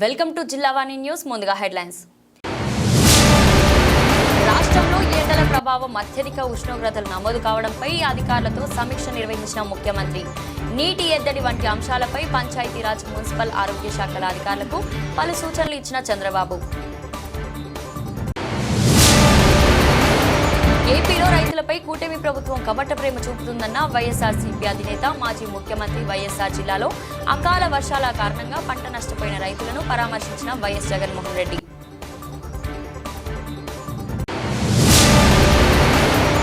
Welcome to Jillavani news. ముందుగా headlines. రాష్ట్రంలో ఎండల ప్రభావం అత్యధిక ఉష్ణోగ్రతలు నమోదు కావడంపై అధికారులతో సమీక్ష నిర్వహించిన ముఖ్యమంత్రి. నీటి ఎద్దడి వంటి అంశాలపై పంచాయతీరాజ్, మున్సిపల్, ఆరోగ్య శాఖల అధికారులకు పలు సూచనలు ఇచ్చిన చంద్రబాబు. ఏపీలో రైతులపై కూటమి ప్రభుత్వం కపట ప్రేమ చూపుతుందన్న వైఎస్ఆర్సీపీ అధినేత, మాజీ ముఖ్యమంత్రి. వైఎస్ఆర్ జిల్లాలో అకాల వర్షాల కారణంగా పంట నష్టపోయిన రైతులను పరామర్శించిన వైఎస్ జగన్మోహన్ రెడ్డి.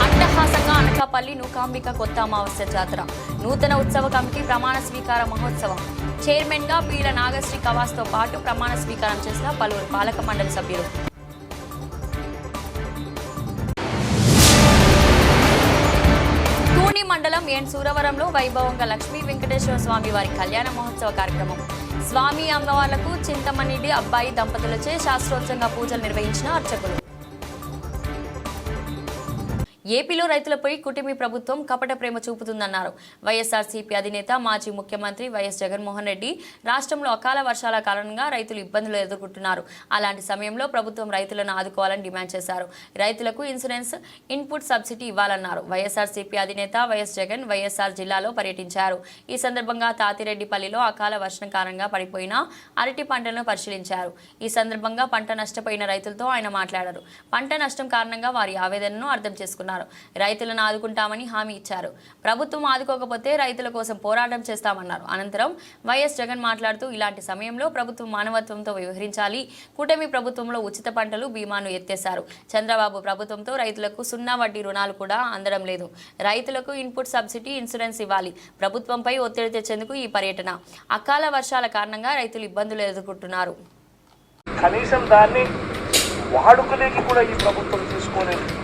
అట్టహాసంగా అనకాపల్లి నూకాంబిక కొత్త అమావాస్య జాతర. నూతన ఉత్సవ కమిటీ ప్రమాణ స్వీకార మహోత్సవం. చైర్మన్ గా పీల నాగశ్రీ కవాస్తో పాటు ప్రమాణ స్వీకారం చేసిన పలువురు పాలక మండలి సభ్యులు. మండలం ఎన్ సూరవరంలో వైభవంగా లక్ష్మీ వెంకటేశ్వర స్వామి వారి కళ్యాణ మహోత్సవ కార్యక్రమం. స్వామి అమ్మవార్లకు చింతమనేడి అబ్బాయి దంపతులచే శాస్త్రోత్సవంగా పూజలు నిర్వహించిన అర్చకులు. ఏపీలో రైతులపై కూటమి ప్రభుత్వం కపట ప్రేమ చూపుతుందన్నారు వైఎస్ఆర్సీపీ అధినేత, మాజీ ముఖ్యమంత్రి వైఎస్ జగన్మోహన్ రెడ్డి. రాష్ట్రంలో అకాల వర్షాల కారణంగా రైతులు ఇబ్బందులు ఎదుర్కొంటున్నారు. అలాంటి సమయంలో ప్రభుత్వం రైతులను ఆదుకోవాలని డిమాండ్ చేశారు. రైతులకు ఇన్సూరెన్స్, ఇన్పుట్ సబ్సిడీ ఇవ్వాలన్నారు. వైఎస్ఆర్సీపీ అధినేత వైఎస్ జగన్ వైఎస్ఆర్ జిల్లాలో పర్యటించారు. ఈ సందర్భంగా తాతిరెడ్డిపల్లిలో అకాల వర్షం కారణంగా పడిపోయిన అరటి పంటలను పరిశీలించారు. ఈ సందర్భంగా పంట నష్టపోయిన రైతులతో ఆయన మాట్లాడారు. పంట నష్టం కారణంగా వారి ఆవేదనను అర్థం చేసుకున్నారు. రైతులను ఆదుకుంటామని హామీ ఇచ్చారు. ప్రభుత్వం ఆదుకోకపోతే రైతుల కోసం పోరాటం చేస్తామన్నారు. అనంతరం వైఎస్ జగన్ మాట్లాడుతూ, ఇలాంటి సమయంలో ప్రభుత్వం మానవత్వంతో వ్యవహరించాలి. కూటమి ప్రభుత్వంలో ఉచిత పంటలు బీమాను ఎత్తేశారు. చంద్రబాబు ప్రభుత్వంతో రైతులకు 0 వడ్డీ రుణాలు కూడా అందడం లేదు. రైతులకు ఇన్పుట్ సబ్సిడీ, ఇన్సూరెన్స్ ఇవ్వాలి. ప్రభుత్వంపై ఒత్తిడి తెచ్చేందుకు ఈ పర్యటన. అకాల వర్షాల కారణంగా రైతులు ఇబ్బందులు ఎదుర్కొంటున్నారు. కనీసం దాన్ని వాడుకలేకి కూడా ఈ ప్రభుత్వం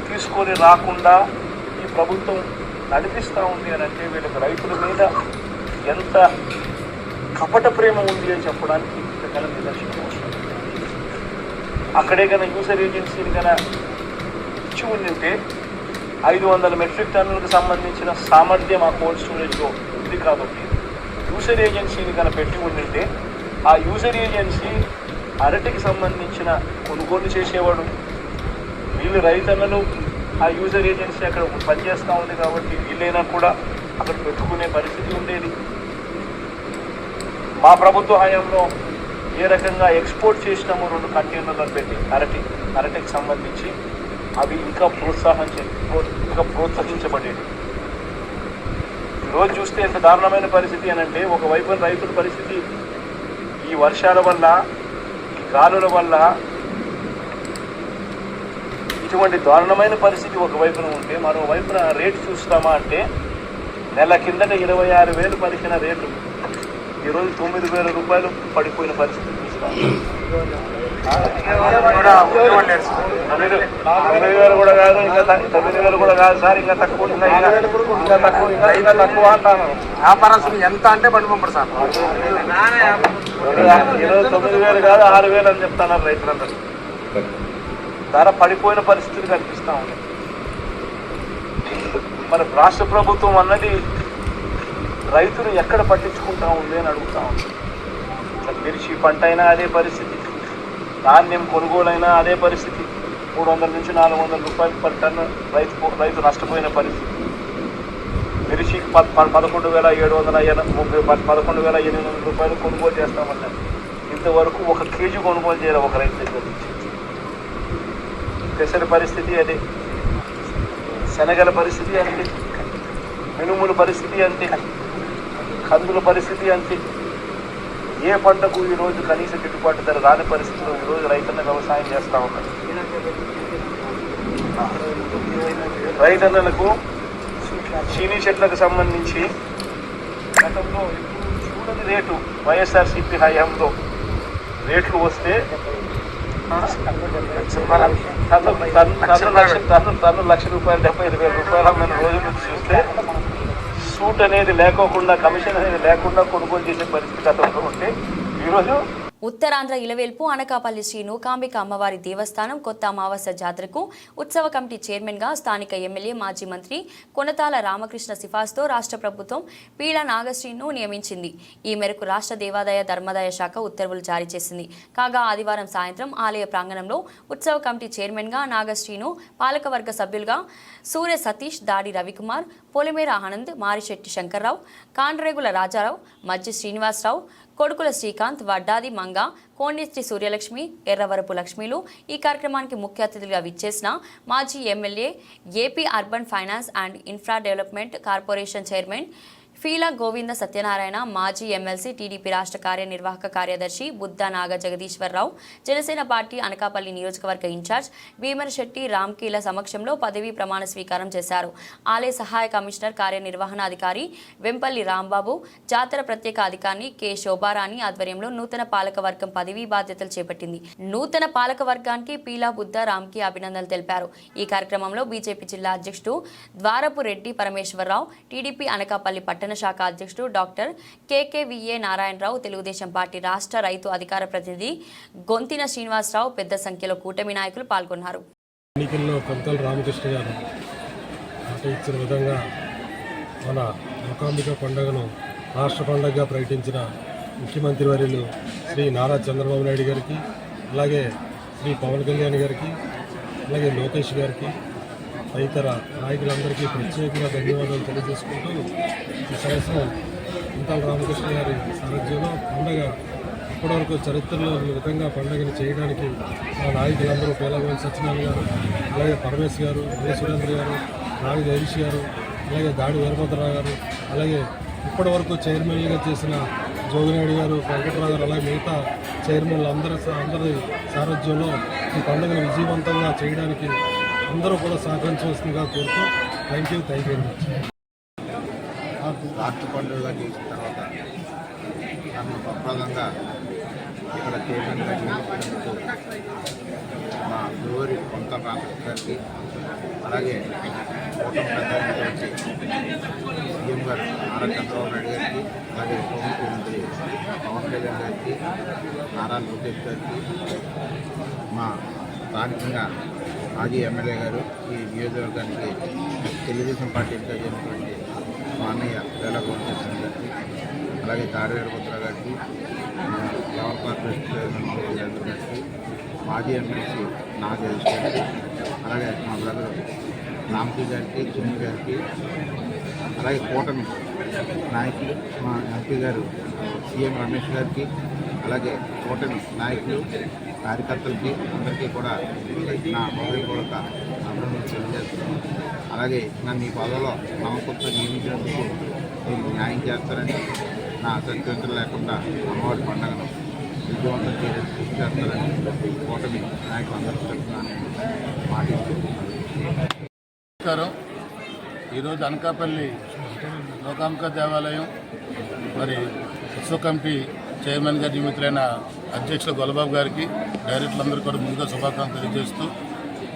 తీసుకొని రాకుండా ఈ ప్రభుత్వం నడిపిస్తూ ఉంది అని అంటే వీళ్ళకి రైతుల మీద ఎంత కపట ప్రేమ ఉంది అని చెప్పడానికి గల నిదర్శనం వస్తుంది. అక్కడే కన్నా యూసర్ ఏజెన్సీని కన్నా ఇచ్చి ఉండింటే 500 మెట్రిక్ టన్నులకు సంబంధించిన సామర్థ్యం ఆ కోల్డ్ స్టోరేజ్లో ఉంది కాబట్టి యూసర్ ఏజెన్సీని కన్నా పెట్టి ఉండింటే ఆ యూసర్ ఏజెన్సీ అరటికి సంబంధించిన కొనుగోలు చేసేవాడు. వీళ్ళు రైతన్నలు ఆ యూజర్ ఏజెన్సీ అక్కడ పనిచేస్తూ ఉంది కాబట్టి వీళ్ళైనా కూడా అక్కడ పెట్టుకునే పరిస్థితి ఉండేది. మా ప్రభుత్వ హయాంలో ఏ రకంగా ఎక్స్పోర్ట్ చేసినామో 2 కంటైనర్లను పెట్టి అరటికి సంబంధించి అవి ఇంకా ప్రోత్సహించబడేది. ఈరోజు చూస్తే ఎంత దారుణమైన పరిస్థితి అని అంటే, ఒకవైపు రైతుల పరిస్థితి ఈ వర్షాల వల్ల, గాలుల వల్ల ఇటువంటి దారుణమైన పరిస్థితి ఒకవైపున ఉంటే, మరోవైపున రేటు చూస్తామా అంటే నెల కిందట 26,000 పలికిన రేటు ఈరోజు 9,000 రూపాయలు పడిపోయిన పరిస్థితి చూస్తాం. 9,000 కూడా కాదు, ఇంకా 9,000 కూడా కాదు సార్, ఇంకా తక్కువ అంటాను. వ్యాపారస్తులు ఎంత అంటే బండి పంపడు సార్. ఈరోజు 9,000 కాదు 6,000 అని చెప్తున్నారు రైతులందరూ. ధర పడిపోయిన పరిస్థితులు కనిపిస్తూ ఉన్నాయి. మరి రాష్ట్ర ప్రభుత్వం అన్నది రైతులు ఎక్కడ పట్టించుకుంటా ఉంది అని అడుగుతా ఉంది. మిర్చి పంట అయినా అదే పరిస్థితి, ధాన్యం కొనుగోలైనా అదే పరిస్థితి. 300 నుంచి 400 రూపాయలు పర్ టన్ను రైతు నష్టపోయిన పరిస్థితి. మిర్చికి 11,730 రూపాయలు కొనుగోలు చేస్తామన్నారు. ఇంతవరకు 1 కేజీ కొనుగోలు చేయాలి ఒక రైతు దగ్గర నుంచి. పెసర పరిస్థితి అదే, శనగల పరిస్థితి అంతే, మినుముల పరిస్థితి అంతే, కందుల పరిస్థితి అంతే. ఏ పంటకు ఈరోజు కనీస గిట్టుబాటు ధర రాని పరిస్థితిలో ఈరోజు రైతన్న వ్యవసాయం చేస్తూ ఉన్నారు. రైతన్నలకు చీనీ చెట్లకు సంబంధించి గతంలో చూడని రేటు వైఎస్ఆర్సీపీ హయాంలో రేట్లు వస్తే టన్ను ₹1,75,000 అమ్మిన రోజు నుంచి చూస్తే సూట్ అనేది లేకోకుండా, కమిషన్ అనేది లేకుండా కొనుగోలు చేసే పరిస్థితి గతంలో ఉంటే ఈరోజు ఉత్తరాంధ్ర ఇలవేల్పు అనకాపల్లి శ్రీ నూకాంబిక అమ్మవారి దేవస్థానం కొత్త అమావాస్య జాతరకు ఉత్సవ కమిటీ చైర్మన్గా స్థానిక ఎమ్మెల్యే మాజీ మంత్రి కొనతాల రామకృష్ణ సిఫార్సుతో రాష్ట్ర ప్రభుత్వం పీలా నాగశ్రీను నియమించింది. ఈ మేరకు రాష్ట్ర దేవాదాయ ధర్మాదాయ శాఖ ఉత్తర్వులు జారీ చేసింది. కాగా ఆదివారం సాయంత్రం ఆలయ ప్రాంగణంలో ఉత్సవ కమిటీ చైర్మన్గా నాగశ్రీను, పాలకవర్గ సభ్యులుగా సూర్య సతీష్, దాడి రవికుమార్, పొలిమేర ఆనంద్, మారిశెట్టి శంకర్రావు, కాండ్రేగుల రాజారావు, మజ్జి శ్రీనివాసరావు, కొడుకుల శ్రీకాంత్, వడ్డాది మంగ, కోండిశ్రీ సూర్యలక్ష్మి, ఎర్రవరపు లక్ష్మిలు ఈ కార్యక్రమానికి ముఖ్య అతిథులుగా విచ్చేసిన మాజీ MLA, AP urban finance and infra development corporation chairman Peela Govinda Satyanarayana, మాజీ ఎమ్మెల్సీ, టీడీపీ రాష్ట్ర కార్యనిర్వాహక కార్యదర్శి బుద్ధా నాగ జగదీశ్వరరావు, జనసేన పార్టీ అనకాపల్లి నియోజకవర్గ ఇన్ఛార్జ్ భీమరశెట్టి రామ్కీల సమక్షంలో పదవీ ప్రమాణ స్వీకారం చేశారు. ఆలయ సహాయ కమిషనర్ కార్యనిర్వహణాధికారి వెంపల్లి రాంబాబు, జాతర ప్రత్యేక అధికారి కె శోభారాణి ఆధ్వర్యంలో నూతన పాలకవర్గం పదవీ బాధ్యతలు చేపట్టింది. నూతన పాలకవర్గానికి పీలా బుద్ధ రామ్కి అభినందనలు తెలిపారు. ఈ కార్యక్రమంలో బీజేపీ జిల్లా అధ్యక్షుడు ద్వారపు రెడ్డి పరమేశ్వరరావు, టీడీపీ అనకాపల్లి పట్టణ శాఖ అధ్యక్షుడు డాక్టర్ కేకేవిఏ నారాయణరావు, తెలుగుదేశం పార్టీ రాష్ట్ర రైతు అధికార ప్రతినిధి గొంతిన శ్రీనివాసరావు, పెద్ద సంఖ్యలో కూటమి నాయకులు పాల్గొన్నారు. ఎన్నికల్లో కొనతాల రామకృష్ణ గారు మాట ఇచ్చిన విధంగా మన మూకాంబిక పండుగను రాష్ట్ర పండుగగా ప్రకటించిన ముఖ్యమంత్రి వర్యులు శ్రీ నారా చంద్రబాబు నాయుడు గారికి, అలాగే శ్రీ పవన్ కళ్యాణ్ గారికి, అలాగే లోకేష్ గారికి, తదితర నాయకులందరికీ ప్రత్యేకంగా ధన్యవాదాలు తెలియజేసుకుంటూ ఈ సంవత్సరం కొనతాల రామకృష్ణ గారి సారథ్యంలో పండుగ ఇప్పటివరకు చరిత్రలో ఈ విధంగా పండుగను చేయడానికి మా నాయకులందరూ పేలగోని సత్యనారాయణ గారు, అలాగే పరమేశ్ గారు, సురేంద్ర గారు, నాగ జగదీష్ గారు, అలాగే దాడి వీరభద్రరావు గారు, అలాగే ఇప్పటివరకు చైర్మన్లుగా చేసిన జోగినాయుడు గారు, వెంకటరావు గారు, అలాగే మిగతా చైర్మన్లు అందరి సారథ్యంలో ఈ పండుగను విజయవంతంగా చేయడానికి అందరూ కూడా సహకరించవలసిందిగా కోరుతూ థ్యాంక్ యూ వెరీ మచ్. రాష్ట్ర పండుగగా చేసిన తర్వాత నన్ను ప్రప్రదంగా ఇక్కడ చైర్మన్గా నియమించినందుకు మా గురువారి కొనతాల రామకృష్ణ గారికి, అలాగే కూటమి పెద్దలకి సీఎం గారు నారా చంద్రబాబు నాయుడు గారికి, అలాగే ఉప ముఖ్యమంత్రి పవన్ కళ్యాణ్ గారికి, నారా లోకేష్ గారికి, మా స్థానికంగా మాజీ ఎమ్మెల్యే గారు, ఈ నియోజకవర్గానికి తెలుగుదేశం పార్టీ ఇన్ఛార్జ్ అయినటువంటి మా అన్నయ్య వేల గోవిందరావు గారికి, అలాగే దాడి వీరభద్ర గారికి, పవర్ కార్పొరేషన్ చైర్మన్ గారికి, మాజీ ఎమ్మెల్సీ నాగ జగదీష్ గారికి, అలాగే మా బ్రదర్ రామ్కి గారికి, చిన్ని గారికి, అలాగే కూటమి నాయకులు మా ఎంపీ గారు సీఎం రమేష్ గారికి, అలాగే కూటమి నాయకులు కార్యకర్తలకి అందరికీ కూడా నా హృదయపూర్వక అభినందనలు తెలియజేస్తున్నాను. అలాగే నన్ను ఈ పదవిలో నమ్మకంతో నియమించినందుకు నేను న్యాయం చేస్తారని, నా సత్యంతరం లేకుండా అమ్మవారి పండుగను విజయవంతం చేయడానికి కృషి చేస్తారని కూటమి నాయకులందరికీ తరఫున నమస్కారం. ఈరోజు అనకాపల్లి మూకాంబిక దేవాలయం మరి ఉత్సవ కమిటీ చైర్మన్గా నియమితులైన అధ్యక్షులు గొల్లబాబు గారికి, డైరెక్టర్లందరూ కూడా ముందుగా శుభాకాంక్షలు తెలియజేస్తూ,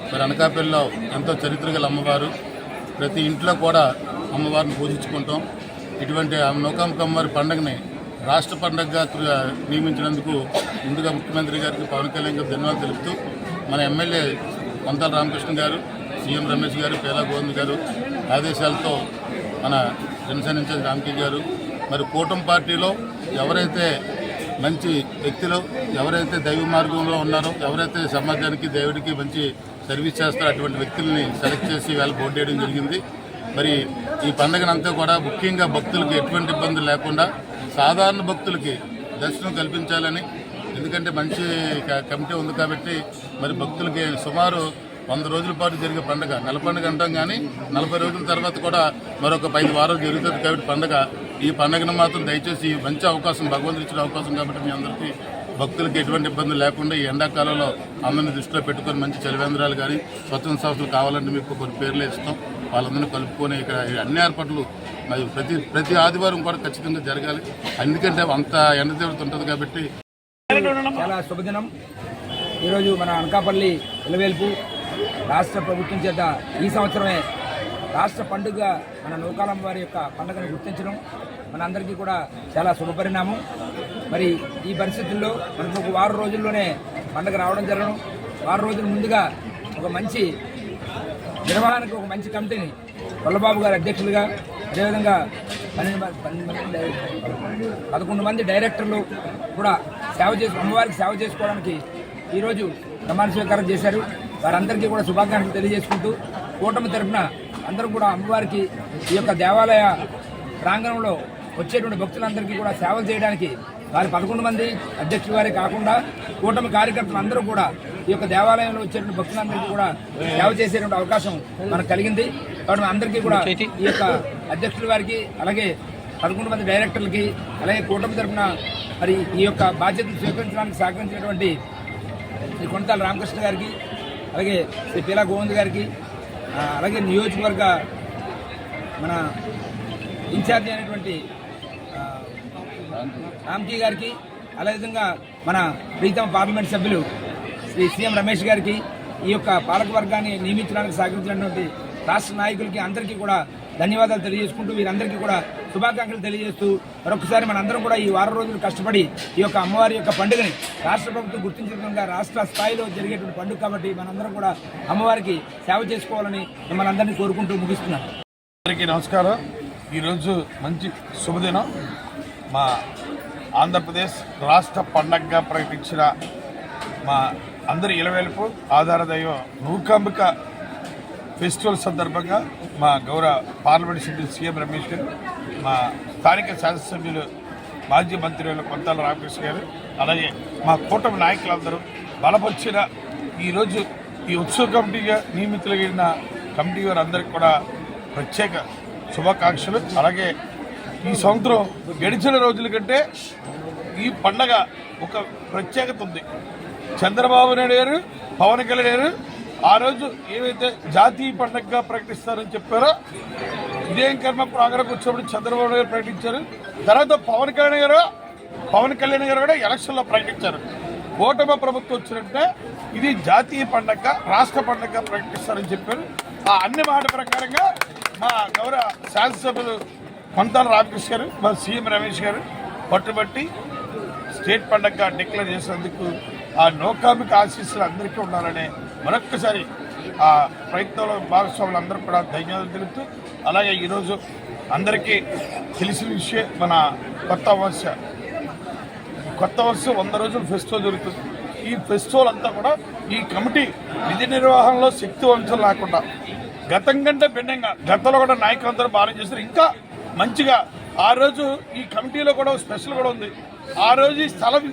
మరి అనకాపల్లిలో ఎంతో చరిత్ర గల అమ్మవారు, ప్రతి ఇంట్లో కూడా అమ్మవారిని పూజించుకుంటాం. ఇటువంటి మూకాంబిక అమ్మవారి పండుగని రాష్ట్ర పండుగగా నియమించినందుకు ముందుగా ముఖ్యమంత్రి గారికి, పవన్ కళ్యాణ్ గారికి ధన్యవాదాలు తెలుపుతూ, మన ఎమ్మెల్యే కొనతాల రామకృష్ణ గారు, సీఎం రమేష్ గారు, పేలా గోవింద్ గారు ఆదేశాలతో మన జనసేన ఇన్ఛార్జ్ రామ్కి గారు, మరి కూటమి పార్టీలో ఎవరైతే మంచి వ్యక్తులు, ఎవరైతే దైవ మార్గంలో ఉన్నారో, ఎవరైతే సమాజానికి దేవుడికి మంచి సర్వీస్ చేస్తారో అటువంటి వ్యక్తుల్ని సెలెక్ట్ చేసి వేళ పోటీ చేయడం జరిగింది. మరి ఈ పండుగనంతా కూడా ముఖ్యంగా భక్తులకి ఎటువంటి ఇబ్బందులు లేకుండా సాధారణ భక్తులకి దర్శనం కల్పించాలని, ఎందుకంటే మంచి కమిటీ ఉంది కాబట్టి మరి భక్తులకి సుమారు 100 రోజుల పాటు జరిగే పండుగ, నెల పండుగ అంటాం కానీ 40 రోజుల తర్వాత కూడా మరొక 5 వారాలు జరుగుతుంది కాబట్టి పండుగ, ఈ పండుగను మాత్రం దయచేసి మంచి అవకాశం, భగవంతుడు ఇచ్చిన అవకాశం కాబట్టి మీ అందరికీ భక్తులకి ఎటువంటి ఇబ్బందులు లేకుండా ఈ ఎండాకాలంలో అందరినీ దృష్టిలో పెట్టుకొని మంచి చలివేంద్రాలు కానీ స్వచ్ఛంద సంస్థలు కావాలంటే మీకు కొన్ని పేర్లు ఇస్తాం, వాళ్ళందరినీ కలుపుకొని ఇక్కడ అన్ని ఏర్పాట్లు మరి ప్రతి ఆదివారం కూడా ఖచ్చితంగా జరగాలి. ఎందుకంటే అంత ఎండ తీవ్రత ఉంటుంది కాబట్టి. చాలా శుభదినం. ఈరోజు మన అనకాపల్లి ఇలవేల్పు రాష్ట్ర ప్రభుత్వం చేత ఈ సంవత్సరమే రాష్ట్ర పండుగ మన నూకాలమ్మ వారి యొక్క పండుగను గుర్తించడం మనందరికీ కూడా చాలా శుభపరిణామం. మరి ఈ పరిస్థితుల్లో మనకు ఒక వారం రోజుల్లోనే పండుగ రావడం జరగడం, వారం రోజుల ముందుగా ఒక మంచి నిర్వహణకు ఒక మంచి కమిటీని వల్లబాబు గారి అధ్యక్షులుగా, అదేవిధంగా 11 మంది డైరెక్టర్లు కూడా అమ్మవారికి సేవ చేసుకోవడానికి ఈరోజు ప్రమాణ స్వీకారం చేశారు. వారందరికీ కూడా శుభాకాంక్షలు తెలియజేసుకుంటూ కూటమి తరఫున అందరూ కూడా అమ్మవారికి ఈ యొక్క దేవాలయ ప్రాంగణంలో వచ్చేటువంటి భక్తులందరికీ కూడా సేవలు చేయడానికి వారి 11 మంది అధ్యక్షుల వారే కాకుండా కూటమి కార్యకర్తలు అందరూ కూడా ఈ యొక్క దేవాలయంలో వచ్చేటువంటి భక్తులందరికీ కూడా సేవ చేసేటువంటి అవకాశం మనకు కలిగింది. కాబట్టి అందరికీ కూడా ఈ యొక్క అధ్యక్షుల వారికి, అలాగే 11 మంది డైరెక్టర్లకి, అలాగే కూటమి తరఫున మరి ఈ యొక్క బాధ్యతలు స్వీకరించడానికి సహకరించినటువంటి శ్రీ కొంతాల రామకృష్ణ గారికి, అలాగే శ్రీ పీలా గోవింద్ గారికి, అలాగే నియోజకవర్గ మన ఇన్ఛార్జి అయినటువంటి రామ్కీ గారికి, అదేవిధంగా మన ప్రీతమ పార్లమెంట్ సభ్యులు శ్రీ సీఎం రమేష్ గారికి, ఈ యొక్క పాలకవర్గాన్ని నియమించడానికి సహకరించినటువంటి రాష్ట్ర నాయకులకి అందరికీ కూడా ధన్యవాదాలు తెలియజేసుకుంటూ వీరందరికీ కూడా శుభాకాంక్షలు తెలియజేస్తూ మరొకసారి మనందరం కూడా ఈ వారం రోజులు కష్టపడి ఈ యొక్క అమ్మవారి యొక్క పండుగని రాష్ట్ర ప్రభుత్వం గుర్తించిన విధంగా రాష్ట్ర స్థాయిలో జరిగేటువంటి పండుగ కాబట్టి మనందరం కూడా అమ్మవారికి సేవ చేసుకోవాలని మిమ్మల్ని అందరినీ కోరుకుంటూ ముగిస్తున్నాను. అందరికీ నమస్కారం. ఈరోజు మంచి శుభదినం. మా ఆంధ్రప్రదేశ్ రాష్ట్ర పండగగా ప్రకటించిన మా అందరి ఇలవేలుపు ఆధార దైవం నూకాంబిక ఫెస్టివల్ సందర్భంగా మా గౌరవ పార్లమెంట్ సభ్యులు సీఎం రమేష్ గారు, మా స్థానిక శాసనసభ్యులు మాజీ మంత్రులు కొంతాల రామకృష్ణ గారు, అలాగే మా కూటమి నాయకులందరూ బలపరిచిన ఈరోజు ఈ ఉత్సవ కమిటీగా నియమితులైన కమిటీ వారందరికీ కూడా ప్రత్యేక శుభాకాంక్షలు. అలాగే ఈ సంవత్సరం గడిచిన రోజుల కంటే ఈ పండగ ఒక ప్రత్యేకత ఉంది. చంద్రబాబు నాయుడు గారు, పవన్ కళ్యాణ్ గారు ఆ రోజు ఏవైతే జాతీయ పండగగా ప్రకటిస్తారని చెప్పారో ఇదేం కర్మ ప్రాంగణకు వచ్చినప్పుడు చంద్రబాబు నాయుడు గారు ప్రకటించారు. తర్వాత పవన్ కళ్యాణ్ గారు కూడా ఎలక్షన్లో ప్రకటించారు. కూటమి ప్రభుత్వం వచ్చినట్టే ఇది జాతీయ పండగ, రాష్ట్ర పండగగా ప్రకటిస్తారని చెప్పారు. ఆ అన్ని మాట ప్రకారంగా మా గౌరవ శాసనసభ్యులు కొంతాల రామకృష్ణ గారు, మా సీఎం రమేష్ గారు పట్టుబట్టి స్టేట్ పండగగా డిక్లేర్ చేసినందుకు ఆ నూకాంబిక ఆశీస్సులు అందరికీ ఉండాలనే మరొక్కసారి ఆ ప్రయత్నంలో భాగస్వాములు అందరూ కూడా ధన్యవాదాలు తెలుపుతూ, అలాగే ఈరోజు అందరికీ తెలిసిన విషయం మన కొత్త వర్షం 100 రోజుల ఫెస్టివల్ జరుగుతుంది. ఈ ఫెస్టివల్ అంతా కూడా ఈ కమిటీ విధి నిర్వహణలో శక్తివంతం లేకుండా గతం కంటే భిన్నంగా, గతంలో కూడా నాయకులందరూ బాగా చేశారు. ఇంకా మంచిగా ఆ రోజు ఈ కమిటీలో కూడా స్పెషల్ కూడా ఉంది. ఆ రోజు ఈ స్థలం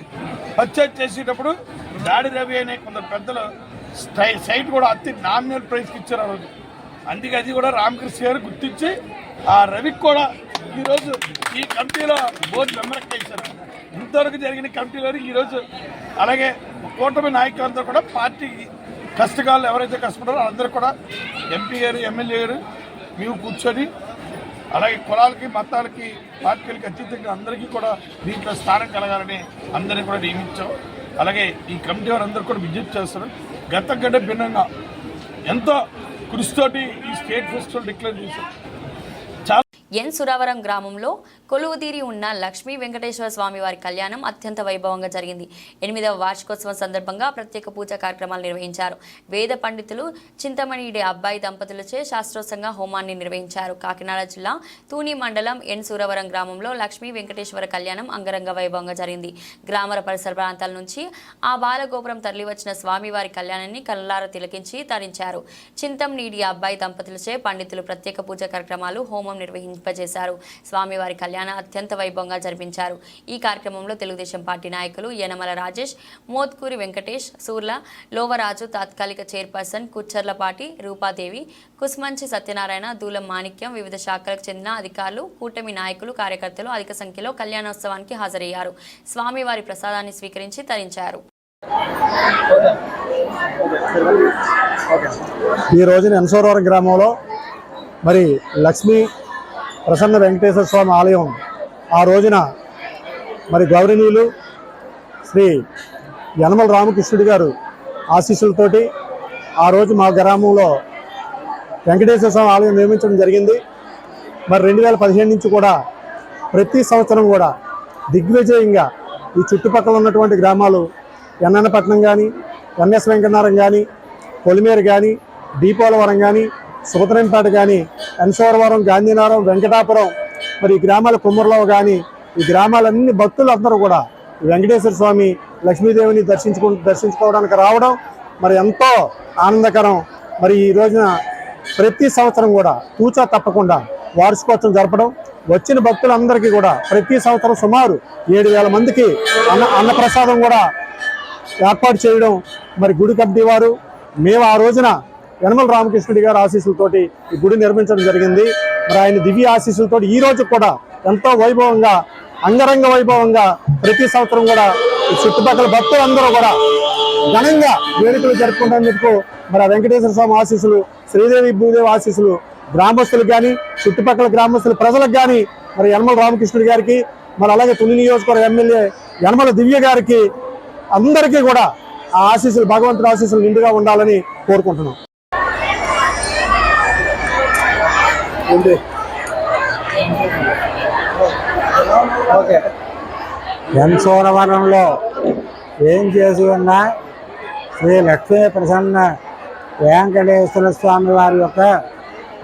పర్చేజ్ చేసేటప్పుడు దాడి రవి అనే కొందరు పెద్దలు సైట్ కూడా అతి నామినల్ ప్రైస్కి ఇచ్చారు ఆ రోజు. అందుకే అది కూడా రామకృష్ణ గారు గుర్తించి ఆ రవికి కూడా ఈరోజు ఈ కమిటీలో బోర్డు మెంబర్కి ఇచ్చారు. ఇంతవరకు జరిగిన కమిటీలో ఈరోజు అలాగే కూటమి నాయకులందరూ కూడా పార్టీకి కష్టకాలు ఎవరైతే కష్టపడారో అందరూ కూడా ఎంపీ గారు, ఎమ్మెల్యే గారు మేము కూర్చొని అలాగే కులాలకి, మతాలకి, పార్టీలకి అతీతంగా అందరికీ కూడా దీంట్లో స్థానం కలగాలని అందరినీ కూడా నియమించాం. అలాగే ఈ కమిటీ వారందరూ కూడా విజిట్ చేస్తారు. గతం కంటే భిన్నంగా ఎంతో కృషితోటి ఈ స్టేట్ ఫెస్టివల్ డిక్లేర్ చేశారు. ఎన్ సురావరం గ్రామంలో కొలువుదీరి ఉన్న లక్ష్మీ వెంకటేశ్వర స్వామి వారి కళ్యాణం అత్యంత వైభవంగా జరిగింది. 8వ వార్షికోత్సవం సందర్భంగా ప్రత్యేక పూజా కార్యక్రమాలు నిర్వహించారు. వేద పండితులు చింతమణిడి అబ్బాయి దంపతులచే శాస్త్రోత్సంగా హోమాన్ని నిర్వహించారు. కాకినాడ జిల్లా తూని మండలం ఎన్ సురవరం గ్రామంలో లక్ష్మీ వెంకటేశ్వర కళ్యాణం అంగరంగ వైభవంగా జరిగింది. గ్రామ పరిసర ప్రాంతాల నుంచి ఆ బాలగోపురం తరలివచ్చిన స్వామివారి కళ్యాణాన్ని కళ్ళారా తిలకించి తరించారు. చింతమణిడి అబ్బాయి దంపతులచే పండితులు ప్రత్యేక పూజా కార్యక్రమాలు హోమం నిర్వహింపజేశారు. స్వామివారి కళ్యాణ అత్యంత వైభవంగా జరిపించారు. ఈ కార్యక్రమంలో తెలుగుదేశం పార్టీ నాయకులు యనమల రాజేష్, మోత్కూరి వెంకటేష్, సూర్ల లోవరాజు, తాత్కాలిక చైర్పర్సన్ కుచ్చర్లపాటి రూపాదేవి, కుస్మంచి సత్యనారాయణ, దూలం మాణిక్యం, వివిధ శాఖలకు చెందిన అధికారులు, కూటమి నాయకులు, కార్యకర్తలు అధిక సంఖ్యలో కళ్యాణోత్సవానికి హాజరయ్యారు. స్వామివారి ప్రసాదాన్ని స్వీకరించి తరించారు. ఈ రోజున ఎన్సోరవరం గ్రామంలో మరి లక్ష్మీ ప్రసన్న వెంకటేశ్వర స్వామి ఆలయం ఆ రోజున మరి గౌరవనీయులు శ్రీ యనమల రామకృష్ణుడి గారు ఆశీస్సులతోటి ఆ రోజు మా గ్రామంలో వెంకటేశ్వర స్వామి ఆలయం నిర్మించడం జరిగింది. మరి 2015 నుంచి కూడా ప్రతి సంవత్సరం కూడా దిగ్విజయంగా ఈ చుట్టుపక్కల ఉన్నటువంటి గ్రామాలు ఎన్నపట్నం కానీ, ఎన్ఎస్ వెంకటనారం కానీ, పొలిమేరు కానీ, దీపోలవరం కానీ, సుభద్రంపేట కానీ, ఎన్సోరవరం, గాంధీనగరం, వెంకటాపురం, మరి ఈ గ్రామాల కుమ్మరలో కానీ ఈ గ్రామాలన్నీ భక్తులు అందరూ కూడా వెంకటేశ్వర స్వామి లక్ష్మీదేవిని దర్శించుకోవడానికి రావడం మరి ఎంతో ఆనందకరం. మరి ఈ రోజున ప్రతి సంవత్సరం కూడా తూచా తప్పకుండా వార్షికోత్సవం జరపడం, వచ్చిన భక్తులందరికీ కూడా ప్రతి సంవత్సరం సుమారు 7,000 మందికి అన్నప్రసాదం కూడా ఏర్పాటు చేయడం మరి గుడి కమిటీ వారు మేము ఆ రోజున యనమల రామకృష్ణుడి గారి ఆశీస్సులతోటి ఈ గుడి నిర్మించడం జరిగింది. మరి ఆయన దివ్య ఆశీస్సులతోటి ఈ రోజు కూడా ఎంతో వైభవంగా, అంగరంగ వైభవంగా ప్రతి సంవత్సరం కూడా ఈ చుట్టుపక్కల భక్తులందరూ కూడా ఘనంగా వేడుకలు జరుపుకుంటున్నందుకు మరి ఆ వెంకటేశ్వర స్వామి ఆశీస్సులు, శ్రీదేవి భూదేవి ఆశీస్సులు గ్రామస్తులకు కానీ, చుట్టుపక్కల గ్రామస్తుల ప్రజలకు కానీ, మరి యనమల రామకృష్ణుడి గారికి, మరి అలాగే తుని నియోజకవర్గ ఎమ్మెల్యే యనమల దివ్య గారికి అందరికీ కూడా ఆ ఆశీస్సులు, భగవంతుడి ఆశీస్సులు నిండుగా ఉండాలని కోరుకుంటున్నాం. ఎన్సోరవరంలో ఏం చేసి ఉన్న శ్రీ లక్ష్మీ ప్రసన్న వెంకటేశ్వర స్వామి వారి యొక్క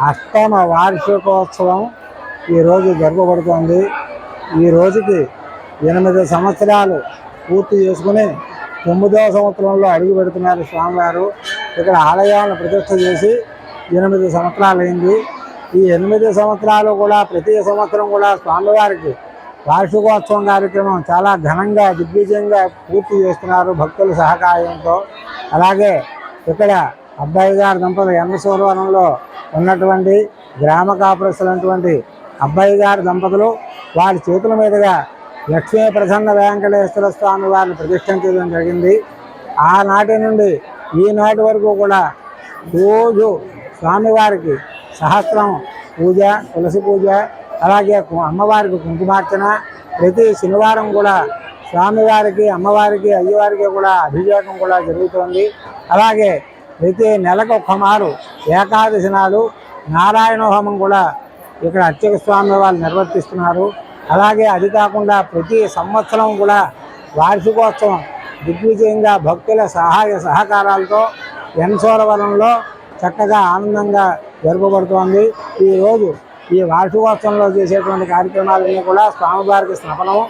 8వ వార్షికోత్సవం ఈరోజు జరపబడుతోంది. ఈ రోజుకి 8 సంవత్సరాలు పూర్తి చేసుకుని 9వ సంవత్సరంలో అడుగు పెడుతున్నారు స్వామివారు. ఇక్కడ ఆలయాలను ప్రతిష్ఠ చేసి 8 సంవత్సరాలు అయింది. ఈ 8 సంవత్సరాలు కూడా ప్రతి సంవత్సరం కూడా స్వామివారికి వార్షికోత్సవం కార్యక్రమం చాలా ఘనంగా, దిగ్విజయంగా పూర్తి చేస్తున్నారు భక్తుల సహకారంతో. అలాగే ఇక్కడ అబ్బాయి గారి దంపతులు ఎన్నసూరవరంలో ఉన్నటువంటి గ్రామ కాపురస్తులైనటువంటి అబ్బాయి గారి దంపతులు వారి చేతుల మీదుగా లక్ష్మీ ప్రసన్న వెంకటేశ్వర స్వామి వారిని ప్రతిష్ఠించడం జరిగింది. ఆనాటి నుండి ఈనాటి వరకు కూడా రోజు స్వామివారికి సహస్రం పూజ, తులసి పూజ, అలాగే అమ్మవారికి కుంకుమార్చన, ప్రతి శనివారం కూడా స్వామివారికి, అమ్మవారికి, అయ్యవారికి కూడా అభిషేకం కూడా జరుగుతుంది. అలాగే ప్రతి నెలకు ఒక్కమారు ఏకాదశి నాడు నారాయణ హోమం కూడా ఇక్కడ అర్చక స్వామి వాళ్ళు నిర్వర్తిస్తున్నారు. అలాగే అది కాకుండా ప్రతి సంవత్సరం కూడా వార్షికోత్సవం దిగ్విజయంగా భక్తుల సహాయ సహకారాలతో ఎన్సోరవరంలో చక్కగా ఆనందంగా జరపబడుతోంది. ఈరోజు ఈ వార్షికోత్సవంలో చేసేటువంటి కార్యక్రమాలన్నీ కూడా స్వామివారికి స్నపనము,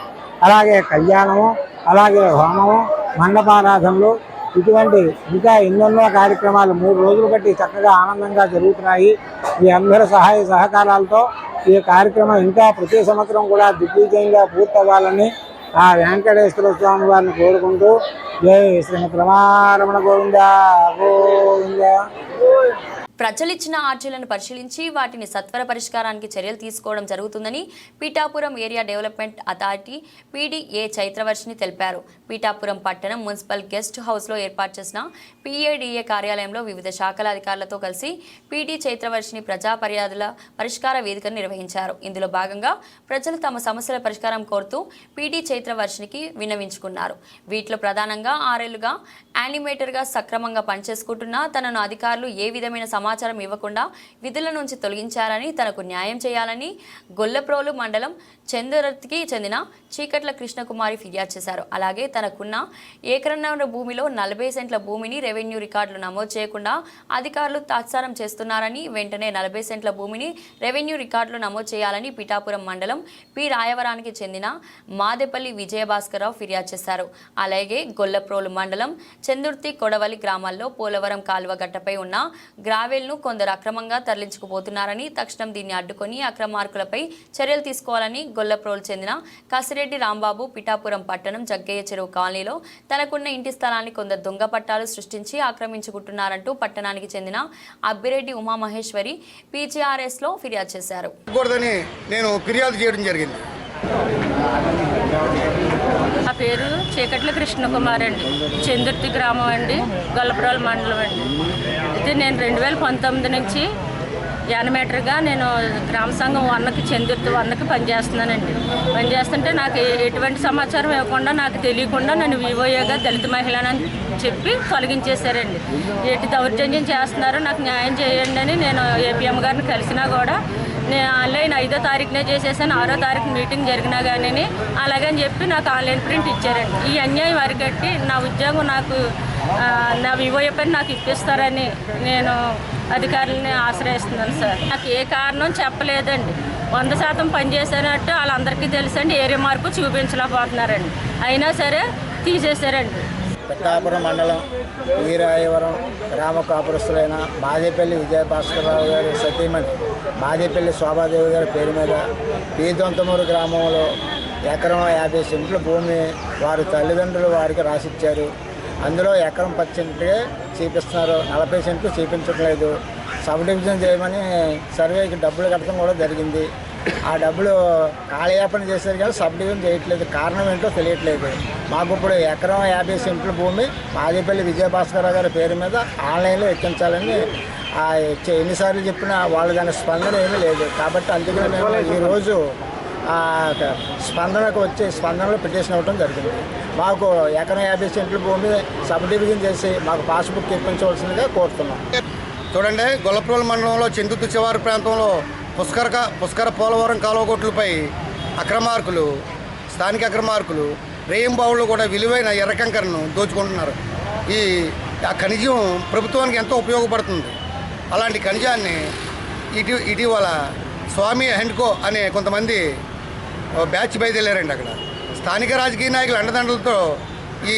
అలాగే కళ్యాణము, అలాగే హోమము, మండపారాధనలు, ఇటువంటి ఇంకా ఎన్నెన్నో కార్యక్రమాలు 3 రోజులు బట్టి చక్కగా ఆనందంగా జరుగుతున్నాయి. ఈ అందరి సహాయ సహకారాలతో ఈ కార్యక్రమం ఇంకా ప్రతి సంవత్సరం కూడా దిగ్విజయంగా పూర్తవ్వాలని ఆ వెంకటేశ్వర స్వామి వారిని కోరుకుంటూ జై శ్రీమతి రమారమణ గోవింద గోవింద. ప్రజలిచ్చిన ఆర్జీలను పరిశీలించి వాటిని సత్వర పరిష్కారానికి చర్యలు తీసుకోవడం జరుగుతుందని Pithapuram area development authority PDA Chaitravarshini తెలిపారు. పీఠాపురం పట్టణం మున్సిపల్ గెస్ట్ హౌస్లో ఏర్పాటు చేసిన పీఏడీఏ కార్యాలయంలో వివిధ శాఖల అధికారులతో కలిసి పీడీ చైత్రవర్షిని ప్రజా ఫిర్యాదుల పరిష్కార వేదికను నిర్వహించారు. ఇందులో భాగంగా ప్రజలు తమ సమస్యల పరిష్కారం కోరుతూ పీడీ చైత్రవర్షినికి విన్నవించుకున్నారు. వీటిలో ప్రధానంగా 6 ఏళ్లుగా యానిమేటర్గా సక్రమంగా పనిచేసుకుంటున్నా తనను అధికారులు ఏ విధమైన సమాచారం ఇవ్వకుండా విధుల నుంచి తొలగించారని, తనకు న్యాయం చేయాలని గొల్లప్రోలు మండలం చందురత్కి చెందిన చీకట్ల కృష్ణకుమారి ఫిర్యాదు చేశారు. అలాగే తనకున్న ఏకరన్నర భూమిలో 40 సెంట్ల భూమిని రెవెన్యూ రికార్డులు నమోదు చేయకుండా అధికారులు తాత్సారం చేస్తున్నారని, వెంటనే 40 సెంట్ల భూమిని రెవెన్యూ రికార్డులు నమోదు చేయాలని పిఠాపురం మండలం పి రాయవరానికి చెందిన మాదేపల్లి విజయభాస్కరరావు ఫిర్యాదు చేశారు. అలాగే గొల్లప్రోలు మండలం చందుర్తి కొడవలి గ్రామాల్లో పోలవరం కాలువ గట్టపై ఉన్న గ్రావెల్ను కొందరు అక్రమంగా తరలించుకుపోతున్నారని, తక్షణం దీన్ని అడ్డుకొని అక్రమార్కులపై చర్యలు తీసుకోవాలని గొల్లప్రోలు చెందిన కాసిరెడ్డి రాంబాబు పిఠాపురం పట్టణం జగ్గయ్య చెరువు కాలనీలో తనకున్న ఇంటి స్థలాన్ని కొందరు దొంగ పట్టాలు సృష్టించి ఆక్రమించుకుంటున్నారంటూ పట్టణానికి చెందిన అబ్బిరెడ్డి ఉమామహేశ్వరి పీజీఆర్ఎస్లో ఫిర్యాదు చేశారు. నేను ఫిర్యాదు చేయడం జరిగింది. నా పేరు చీకట్ల కృష్ణకుమార్ అండి, చందుర్తి గ్రామం అండి, గొల్లపురాల మండలం అండి. అయితే నేను 2019 నుంచి యానిమేటర్గా నేను గ్రామ సంఘం 1కి చందుర్తి 1కి పనిచేస్తున్నానండి. పనిచేస్తుంటే నాకు ఎటువంటి సమాచారం ఇవ్వకుండా, నాకు తెలియకుండా నన్ను వివోఏగా దళిత మహిళనని చెప్పి తొలగించేశారండి. ఎటు దౌర్జన్యం చేస్తున్నారో నాకు న్యాయం చేయండి అని నేను ఏపీఎం గారిని కలిసినా కూడా నేను ఆన్లైన్ 5వ తారీఖునే చేసేసాను. 6వ తారీఖు మీటింగ్ జరిగినా కానీ అలాగని చెప్పి నాకు ఆన్లైన్ ప్రింట్ ఇచ్చారండి. ఈ అన్యాయం అరికట్టి నా ఉద్యోగం నాకు నా వివోఏ పని నాకు ఇప్పిస్తారని నేను అధికారులని ఆశ్రయిస్తున్నాను సార్. నాకు ఏ కారణం చెప్పలేదండి. 100% పనిచేసేనట్టు వాళ్ళందరికీ తెలుసండి. ఏరియా మార్పు చూపించలేకపోతున్నారండి. అయినా సరే తీసేశారండి. పెద్దాపురం మండలం వీరాయవరం గ్రామ కాపురస్తులైన మాదేపల్లి విజయభాస్కరరావు గారి సతీమణి మాదేపల్లి శోభాదేవి గారి పేరు మీద పీదొంతమూరు గ్రామంలో ఎకరం 50 సెంట్ల భూమి వారి తల్లిదండ్రులు వారికి రాసిచ్చారు. అందులో ఎకరం 10 సెంట్లే చూపిస్తున్నారు, 40 సెంట్లు చూపించట్లేదు. సబ్ డివిజన్ చేయమని సర్వేకి డబ్బులు కట్టడం కూడా జరిగింది. ఆ డబ్బులు కాలయాపన చేశారు కానీ సబ్ డివిజన్ చేయట్లేదు. కారణం ఏంటో తెలియట్లేదు. మాకు ఇప్పుడు ఎకరం 50 సెంట్ల భూమి మాదేపల్లి విజయభాస్కరరావు గారి పేరు మీద ఆన్లైన్లో ఎక్కించాలని ఎన్నిసార్లు చెప్పినా వాళ్ళు దాని స్పందన ఏమీ లేదు. కాబట్టి అందుకని మేము ఈరోజు స్పందనలో పిటిషన్ ఇవ్వడం జరిగింది. మాకు ఎకరం 50 సెంట్ల భూమి సబ్ డివిజన్ చేసి మాకు పాస్బుక్ ఇప్పించవలసిందిగా కోరుతున్నాం. చూడండి, గొల్లప్రోలు మండలంలో చందుర్తి శివారు ప్రాంతంలో పుష్కర పోలవరం కాలువగొట్లపై స్థానిక అక్రమార్కులు రేయింబావులు కూడా విలువైన ఎర్రకంకరను దోచుకుంటున్నారు. ఆ ఖనిజం ప్రభుత్వానికి ఎంతో ఉపయోగపడుతుంది. అలాంటి ఖనిజాన్ని ఇటీవల స్వామి హెండ్కో అనే కొంతమంది బ్యాచ్ బయలుదేరారండి. అక్కడ స్థానిక రాజకీయ నాయకుల అండదండలతో ఈ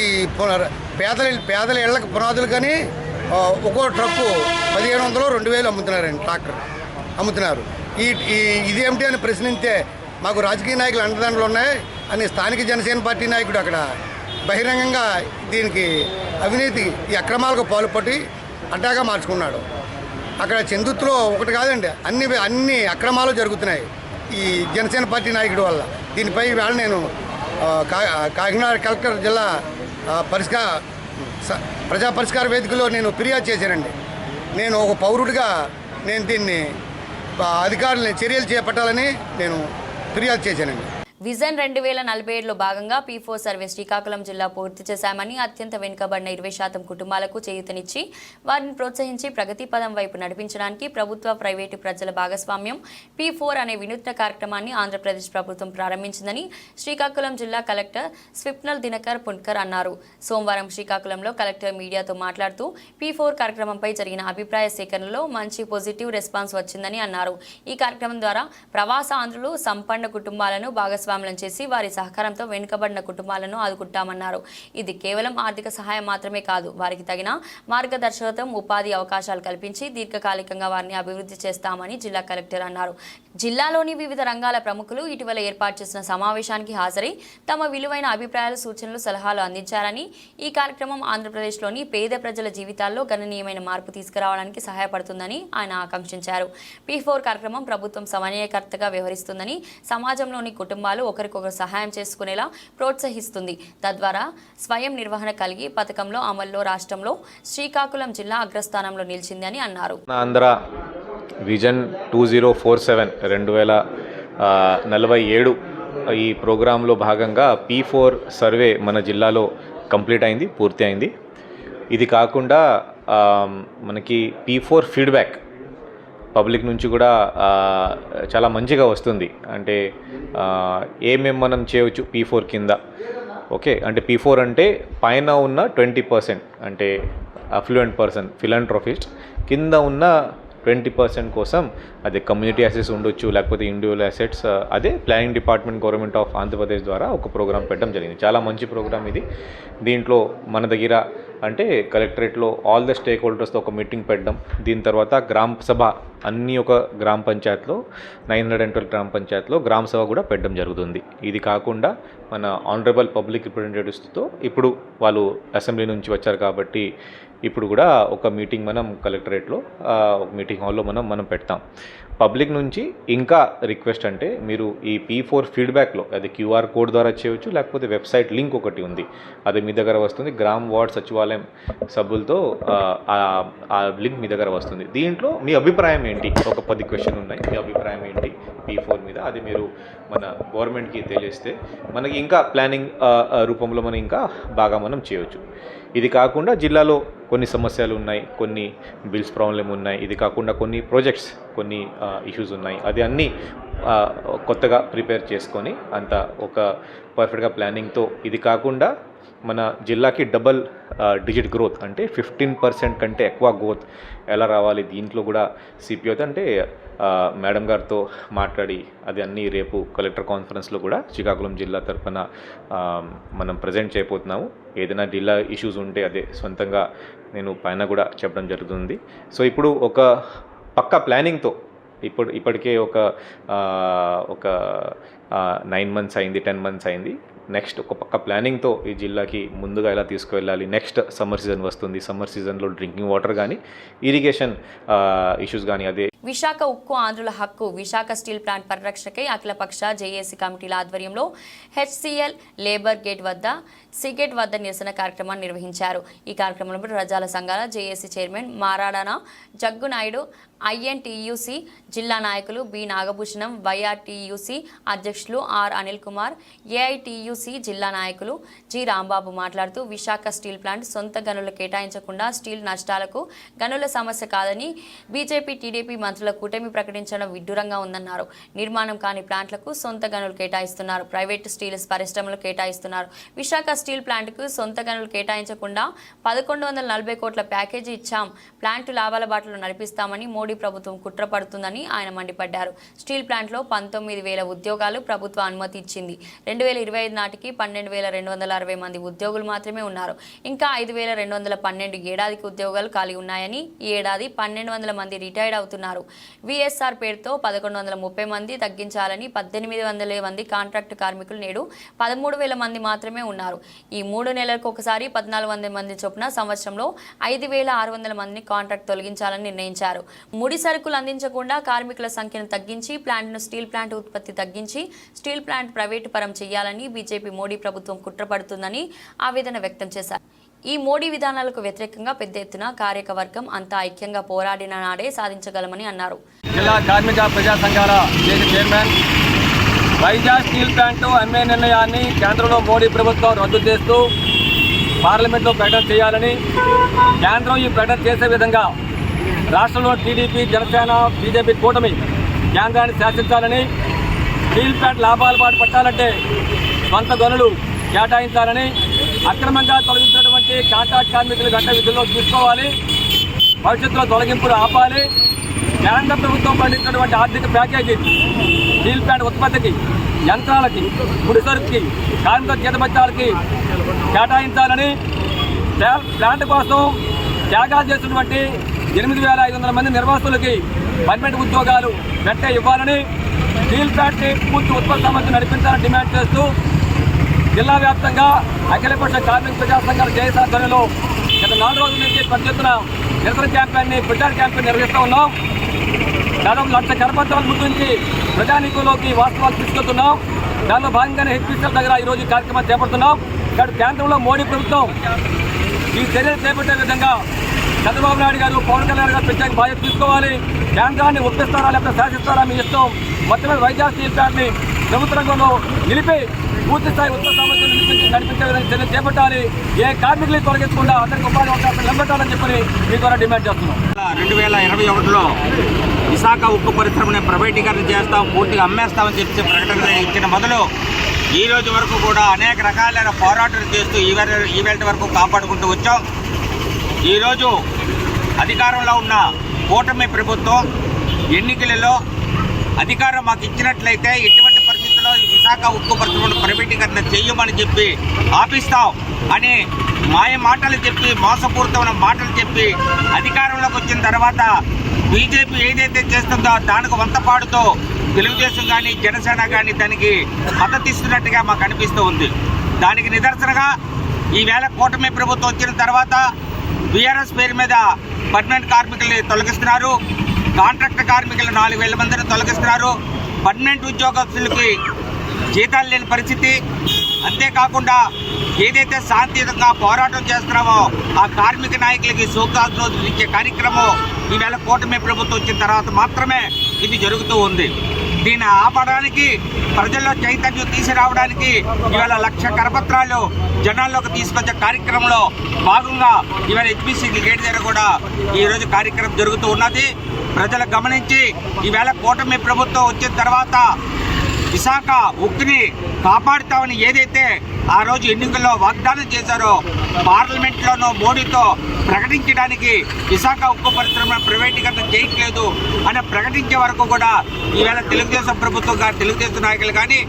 పేదల ఇళ్లకు పునాదులు కానీ ఒక్కో ట్రక్కు 1500 2000 అమ్ముతున్నారండి. ట్రాక్టర్ అమ్ముతున్నారు. ఇదేమిటి అని ప్రశ్నిస్తే మాకు రాజకీయ నాయకులు అండదండలు ఉన్నాయి అని స్థానిక జనసేన పార్టీ నాయకుడు అక్కడ బహిరంగంగా దీనికి అవినీతి ఈ అక్రమాలకు పాల్పడి అడ్డాగా మార్చుకున్నాడు. అక్కడ చందుర్తిలో ఒకటి కాదండి, అన్ని అక్రమాలు జరుగుతున్నాయి ఈ జనసేన పార్టీ నాయకుడి వల్ల. దీనిపై వేళ నేను కాకినాడ కలెక్టర్ జిల్లా ప్రజా పరిష్కార వేదికలో నేను ఫిర్యాదు చేశానండి. నేను ఒక పౌరుడిగా నేను దీన్ని అధికారులని చర్యలు చేపట్టాలని నేను ఫిర్యాదు చేశానండి. విజన్ 2047లో భాగంగా P4 సర్వే శ్రీకాకుళం జిల్లా పూర్తి చేశామని, అత్యంత వెనుకబడిన 20% కుటుంబాలకు చేయూతనిచ్చి వారిని ప్రోత్సహించి ప్రగతి పదం వైపు నడిపించడానికి ప్రభుత్వ ప్రైవేటు ప్రజల భాగస్వామ్యం P4 అనే వినూత్న కార్యక్రమాన్ని ఆంధ్రప్రదేశ్ ప్రభుత్వం ప్రారంభించిందని శ్రీకాకుళం జిల్లా కలెక్టర్ స్విప్నల్ దినకర్ పుణ్కర్ అన్నారు. సోమవారం శ్రీకాకుళంలో కలెక్టర్ మీడియాతో మాట్లాడుతూ P4 కార్యక్రమంపై జరిగిన అభిప్రాయ సేకరణలో మంచి పాజిటివ్ రెస్పాన్స్ వచ్చిందని అన్నారు. ఈ కార్యక్రమం ద్వారా ప్రవాస ఆంధ్రులు సంపన్న కుటుంబాలను భాగస్వామ్యం చేసి వారి సహకారంతో వెనుకబడిన కుటుంబాలను ఆదుకుంటామన్నారు. ఇది కేవలం ఆర్థిక సహాయం మాత్రమే కాదు, వారికి తగిన మార్గదర్శకత్వం, ఉపాధి అవకాశాలు కల్పించి దీర్ఘకాలికంగా వారిని అభివృద్ధి చేస్తామని జిల్లా కలెక్టర్ అన్నారు. జిల్లాలోని వివిధ రంగాల ప్రముఖులు ఇటీవల ఏర్పాటు చేసిన సమావేశానికి హాజరై తమ విలువైన అభిప్రాయాలు, సూచనలు, సలహాలు అందించారని, ఈ కార్యక్రమం ఆంధ్రప్రదేశ్లోని పేద ప్రజల జీవితాల్లో గణనీయమైన మార్పు తీసుకురావడానికి సహాయపడుతుందని ఆయన ఆకాంక్షించారు. P4 కార్యక్రమం ప్రభుత్వం సమన్వయకర్తగా వ్యవహరిస్తుందని, సమాజంలోని కుటుంబాలు ఒకరికొకరు సహాయం చేసుకునేలా ప్రోత్సహిస్తుంది. తద్వారా స్వయం నిర్వహణ కలిగి పథకంలో అమల్లో రాష్ట్రంలో శ్రీకాకుళం జిల్లా అగ్రస్థానంలో నిలిచిందని అన్నారు. ఆంధ్ర విజన్ 2047 2047 ఈ ప్రోగ్రాంలో భాగంగా P4 సర్వే మన జిల్లాలో కంప్లీట్ అయింది, పూర్తి అయింది. ఇది కాకుండా మనకి P4 ఫీడ్బ్యాక్ పబ్లిక్ నుంచి కూడా చాలా మంచిగా వస్తుంది. అంటే ఏమేమి మనం చేయవచ్చు P4 కింద. ఓకే, అంటే P4 అంటే పైన ఉన్న 20% అంటే అఫ్లూయెంట్ పర్సన్, ఫిలాంథ్రోపిస్ట్, కింద ఉన్న 20% కోసం అదే కమ్యూనిటీ అసెట్స్ ఉండొచ్చు, లేకపోతే ఇండివిజువల్ అసెట్స్. అదే planning department government of Andhra Pradesh ద్వారా ఒక ప్రోగ్రామ్ పెట్టడం జరిగింది. చాలా మంచి ప్రోగ్రామ్ ఇది. దీంట్లో మన దగ్గర అంటే కలెక్టరేట్లో ఆల్ ద స్టేక్ హోల్డర్స్తో ఒక మీటింగ్ పెట్టడం, దీని తర్వాత గ్రామ సభ అన్ని ఒక గ్రామ పంచాయత్లో 912 గ్రామ పంచాయత్లో గ్రామ సభ కూడా పెట్టడం జరుగుతుంది. ఇది కాకుండా మన ఆనరబుల్ పబ్లిక్ రిప్రజెంటేటివ్స్తో ఇప్పుడు వాళ్ళు అసెంబ్లీ నుంచి వచ్చారు కాబట్టి ఇప్పుడు కూడా ఒక మీటింగ్ మనం కలెక్టరేట్లో ఒక మీటింగ్ హాల్లో మనం పెడతాం. పబ్లిక్ నుంచి ఇంకా రిక్వెస్ట్ అంటే మీరు ఈ P4 ఫీడ్బ్యాక్లో అది QR కోడ్ ద్వారా చేయవచ్చు, లేకపోతే వెబ్సైట్ లింక్ ఒకటి ఉంది, అది మీ దగ్గర వస్తుంది. గ్రామ్ వార్డ్ సచివాలయం సభ్యులతో ఆ లింక్ మీ దగ్గర వస్తుంది. దీంట్లో మీ అభిప్రాయం ఏంటి, ఒక 10 క్వశ్చన్ ఉన్నాయి, మీ అభిప్రాయం ఏంటి P4 మీద, అది మీరు మన గవర్నమెంట్కి తెలియస్తే మనకి ఇంకా ప్లానింగ్ రూపంలో మనం ఇంకా బాగా మనం చేయవచ్చు. ఇది కాకుండా జిల్లాలో కొన్ని సమస్యలు ఉన్నాయి, కొన్ని బిల్స్ ప్రాబ్లం ఉన్నాయి, ఇది కాకుండా కొన్ని ప్రాజెక్ట్స్, కొన్ని ఇష్యూస్ ఉన్నాయి. అది అన్నీ కొత్తగా ప్రిపేర్ చేసుకొని అంత ఒక పర్ఫెక్ట్గా ప్లానింగ్తో, ఇది కాకుండా మన జిల్లాకి డబల్ డిజిట్ గ్రోత్ అంటే 15% కంటే ఎక్కువ గ్రోత్ ఎలా రావాలి, దీంట్లో కూడా సిపిఓ అంటే మేడం గారితో మాట్లాడి అది అన్నీ రేపు కలెక్టర్ కాన్ఫరెన్స్లో కూడా శ్రీకాకుళం జిల్లా తరఫున మనం ప్రజెంట్ చేయబోతున్నాము. ఏదైనా జిల్లా ఇష్యూస్ ఉంటే అదే సొంతంగా నేను పైన కూడా చెప్పడం జరుగుతుంది. సో ఇప్పుడు ఒక పక్కా ప్లానింగ్తో ఇప్పటికే ఒక 9 మంత్స్ అయింది, 10 మంత్స్ అయింది. నెక్స్ట్ ఒక పక్క ప్లానింగ్తో ఈ జిల్లాకి ముందుగా ఎలా తీసుకువెళ్ళాలి. నెక్స్ట్ సమ్మర్ సీజన్ వస్తుంది, సమ్మర్ సీజన్లో డ్రింకింగ్ వాటర్ కానీ ఇరిగేషన్ ఇష్యూస్ కానీ అదే. విశాఖ ఉక్కు ఆంధ్రుల హక్కు విశాఖ స్టీల్ ప్లాంట్ పరిరక్షణకై అఖిలపక్ష జేఏసీ కమిటీల ఆధ్వర్యంలో HCL లేబర్ గేట్ వద్ద సిగేట్ వద్ద నిరసన కార్యక్రమాన్ని నిర్వహించారు. ఈ కార్యక్రమంలో రజాల సంఘాల జేఏసీ చైర్మన్ మారాడాన జగ్గునాయుడు, INTUC జిల్లా నాయకులు బి నాగభూషణం, YRTUC అధ్యక్షులు ఆర్ అనిల్ కుమార్, AITUC జిల్లా నాయకులు జి రాంబాబు మాట్లాడుతూ విశాఖ స్టీల్ ప్లాంట్ సొంత గనులు కేటాయించకుండా స్టీల్ నష్టాలకు గనుల సమస్య కాదని బీజేపీ టీడీపీ మంత్రుల కూటమి ప్రకటించడం విడ్డూరంగా ఉందన్నారు. నిర్మాణం కాని ప్లాంట్లకు సొంత గనులు కేటాయిస్తున్నారు, ప్రైవేటు స్టీల్ పరిశ్రమలు కేటాయిస్తున్నారు. విశాఖ స్టీల్ ప్లాంట్కు సొంత గనులు కేటాయించకుండా 1140 కోట్ల ప్యాకేజీ ఇచ్చాం, ప్లాంటు లాభాల బాటలో నడిపిస్తామని మోడీ ప్రభుత్వం కుట్ర పడుతుందని ఆయన మండిపడ్డారు. స్టీల్ ప్లాంట్లో 19,000 ఉద్యోగాలు ప్రభుత్వ అనుమతి ఇచ్చింది. 2025 నాటికి 12,260 మంది ఉద్యోగులు మాత్రమే ఉన్నారు. ఇంకా 5,212 ఏడాదికి ఉద్యోగాలు ఖాళీ ఉన్నాయని, ఈ ఏడాది 1,200 మంది రిటైర్డ్ అవుతున్నారు. VSR పేరుతో 1,130 మంది తగ్గించాలని 1,800 మంది కాంట్రాక్టు కార్మికులు నేడు 13,000 మంది మాత్రమే ఉన్నారు. ఈ 3 నెలలకు ఒకసారి 1,400 మంది చొప్పున సంవత్సరంలో 5,600 మందిని కాంట్రాక్ట్ తొలగించాలని నిర్ణయించారు. ముడి సరుకులు అందించకుండా కార్మికుల సంఖ్యను తగ్గించి ప్లాంట్ను స్టీల్ ప్లాంట్ ఉత్పత్తి తగ్గించి స్టీల్ ప్లాంట్ ప్రైవేటు పరం చేయాలని బీజేపీ మోడీ ప్రభుత్వం కుట్రపడుతుందని ఆవేదన వ్యక్తం చేశారు. ఈ మోడీ విధానాలకు వ్యతిరేకంగా పెద్ద ఎత్తున కార్యవర్గం అంతా ఐక్యంగా పోరాడిన నాడే సాధించగలమని అన్నారు. జిల్లా కార్మిక ప్రజా సంఘాల చైర్మన్ వైజాగ్ స్టీల్ ప్లాంటు అమ్మే నిర్ణయాన్ని కేంద్రంలో మోడీ ప్రభుత్వం రద్దు చేస్తూ పార్లమెంట్లో ప్రకటన చేయాలని, కేంద్రం ఈ ప్రకటన చేసే విధంగా రాష్ట్రంలో టీడీపీ, జనసేన, బీజేపీ కూటమి కేంద్రాన్ని శాసించాలని, స్టీల్ ప్లాంట్ లాభాల బాట పట్టాలంటే సొంత గనులు కేటాయించాలని, అక్రమంగా తొలగించినటువంటి కాంట్రాక్ట్ కార్మికులు గంట విధుల్లో తీసుకోవాలి, భవిష్యత్తులో తొలగింపులు ఆపాలి, కేంద్ర ప్రభుత్వం పండించినటువంటి ఆర్థిక ప్యాకేజీ స్టీల్ ప్లాంట్ ఉత్పత్తికి, యంత్రాలకి, ముడి సరుకుకి, కార్మిక జీతభత్యాలకి కేటాయించాలని, ప్లాంట్ కోసం త్యాగాలు చేసినటువంటి 8,500 మంది నిర్వాసులకి పర్మనెంట్ ఉద్యోగాలు వెంటనే ఇవ్వాలని, స్టీల్ ప్లాంట్ని పూర్తి ఉత్పత్తి సామర్థ్యం నడిపించాలని డిమాండ్ చేస్తూ జిల్లా వ్యాప్తంగా అఖిలపక్ష కార్మిక ప్రజా సంఘాల జేఏసీ ఆధ్వర్యంలో గత 4 రోజుల నుంచి పెద్ద ఎత్తున నిరసన క్యాంపెయిన్ని, ప్రచార క్యాంపెయిన్ నిర్వహిస్తూ ఉన్నాం. దాదాపు 1,00,000 కరపత్రాలు ముద్రించి ప్రజానీకంలోకి వాస్తవాలు తీసుకెళ్తున్నాం. దానిలో భాగంగానే HPCL దగ్గర ఈరోజు ఈ కార్యక్రమాన్ని చేపడుతున్నాం. ఇక్కడ కేంద్రంలో మోడీ ప్రభుత్వం ఈ చర్యలు చేపట్టే విధంగా చంద్రబాబు నాయుడు గారు, పవన్ కళ్యాణ్ గారు ప్రత్యేక బాధ్యత తీసుకోవాలి. కేంద్రాన్ని ఒప్పిస్తారా లేకపోతే శాసిస్తారా మీ ఇష్టం. మొత్తం మీద వైజాగ్ స్టీల్ ప్లాంట్ని ప్రభుత్వ రంగంలో నిలిపి పూర్తి స్థాయి ఉత్పత్తి సామర్థ్యం నడిపించే విధంగా చర్యలు చేపట్టాలి. ఏ కార్మికులు తొలగించకుండా అందరికీ ఉపాధి అవకాశాలు నిలబెట్టాలని చెప్పని మీ ద్వారా డిమాండ్ చేస్తున్నాం. 2021లో విశాఖ ఉక్కు పరిశ్రమని ప్రైవేటీకరణ చేస్తాం, పూర్తిగా అమ్మేస్తామని చెప్పి ప్రకటన ఇచ్చిన మొదలు ఈ రోజు వరకు కూడా అనేక రకాలైన పోరాటాలు చేస్తూ ఈవేళ వరకు కాపాడుకుంటూ వచ్చాం. ఈరోజు అధికారంలో ఉన్న కూటమి ప్రభుత్వం ఎన్నికలలో అధికారం మాకు ఇచ్చినట్లయితే ఎటువంటి పరిస్థితుల్లో ఈ విశాఖ ఉక్కు పరిశ్రమను ప్రైవేటీకరణ చేయమని చెప్పి ఆపిస్తాం అని మాయ మాటలు చెప్పి, మోసపూరితమైన మాటలు చెప్పి అధికారంలోకి వచ్చిన తర్వాత బీజేపీ ఏదైతే చేస్తుందో దానికి వంతపాడుతూ తెలుగుదేశం కానీ జనసేన కానీ దానికి మద్దతు ఇస్తున్నట్టుగా మాకు అనిపిస్తూ ఉంది. దానికి నిదర్శనగా ఈవేళ కూటమి ప్రభుత్వం వచ్చిన తర్వాత బీఆర్ఎస్ పేరు మీద పర్మనెంట్ కార్మికుల్ని తొలగిస్తున్నారు. కాంట్రాక్టర్ కార్మికులు 4,000 మందిని తొలగిస్తున్నారు. పర్మనెంట్ ఉద్యోగస్తులకి జీతాలు లేని పరిస్థితి. అంతేకాకుండా ఏదైతే శాంతియుతంగా పోరాటం చేస్తున్నామో ఆ కార్మిక నాయకులకి సూక్తాలు ఇచ్చే కార్యక్రమం ఈవేళ కూటమి ప్రభుత్వం వచ్చిన తర్వాత మాత్రమే ఇది జరుగుతూ ఉంది. దీన్ని ఆపడానికి, ప్రజల్లో చైతన్యం తీసుకురావడానికి ఇవాళ 1,00,000 కరపత్రాలు జనాల్లోకి తీసుకొచ్చే కార్యక్రమంలో భాగంగా ఇవాళ హెచ్పిసి గేట్ దగ్గర కూడా ఈరోజు కార్యక్రమం జరుగుతూ ఉన్నది. ప్రజలు గమనించి ఈవేళ కూటమి ప్రభుత్వం వచ్చిన తర్వాత విశాఖ ఉక్కుని కాపాడుతామని ఏదైతే ఆ రోజు ఎన్నికల్లో వాగ్దానం చేశారో పార్లమెంట్లోనూ మోడీతో ప్రకటించడానికి విశాఖ ఉక్కు పరిశ్రమ ప్రైవేటీకరణ చేయట్లేదు అని ప్రకటించే వరకు కూడా ఈవేళ తెలుగుదేశం ప్రభుత్వం కానీ, తెలుగుదేశం నాయకులు కానీ,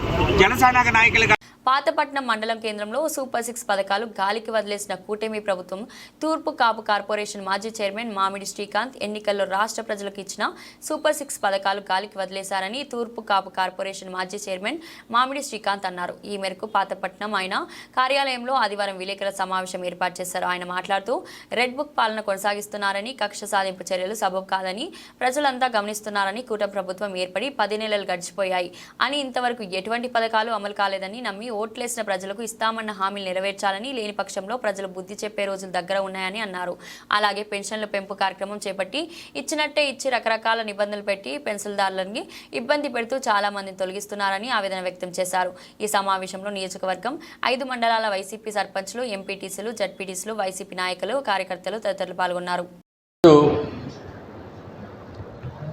జనసేన నాయకులు కానీ పాతపట్నం మండలం కేంద్రంలో సూపర్ 6 పథకాలు గాలికి వదిలేసిన కూటమి ప్రభుత్వం తూర్పు కాపు కార్పొరేషన్ మాజీ చైర్మన్ మామిడి శ్రీకాంత్ ఎన్నికల్లో రాష్ట్ర ప్రజలకు ఇచ్చిన సూపర్ 6 పథకాలు గాలికి వదిలేశారని తూర్పు కాపు కార్పొరేషన్ మాజీ చైర్మన్ మామిడి శ్రీకాంత్ అన్నారు. ఈ మేరకు పాతపట్నం ఆయన కార్యాలయంలో ఆదివారం విలేకరుల సమావేశం ఏర్పాటు చేశారు. ఆయన మాట్లాడుతూ రెడ్ బుక్ పాలన కొనసాగిస్తున్నారని, కక్ష సాధింపు చర్యలు సబబు కాదని ప్రజలంతా గమనిస్తున్నారని, కూటమి ప్రభుత్వం ఏర్పడి 10 నెలలు గడిచిపోయాయి అని ఇంతవరకు ఎటువంటి పథకాలు అమలు కాలేదని నమ్మి ఓట్లేసిన ప్రజలకు ఇస్తామన్న హామీలు నెరవేర్చాలని, లేని పక్షంలో ప్రజలు బుద్ధి చెప్పే రోజులు దగ్గర ఉన్నాయని అన్నారు. అలాగే పెన్షన్ల పెంపు కార్యక్రమం చేపట్టి ఇచ్చినట్టే ఇచ్చి రకరకాల నిబంధనలు పెట్టి పెన్షన్దారులని ఇబ్బంది పెడుతూ చాలా మందిని తొలగిస్తున్నారని ఆవేదన వ్యక్తం చేశారు. ఈ సమావేశంలో నియోజకవర్గం 5 మండలాల వైసీపీ సర్పంచ్లు, ఎంపీటీసీలు, జడ్పీటీసీలు, వైసీపీ నాయకులు, కార్యకర్తలు తదితరులు పాల్గొన్నారు.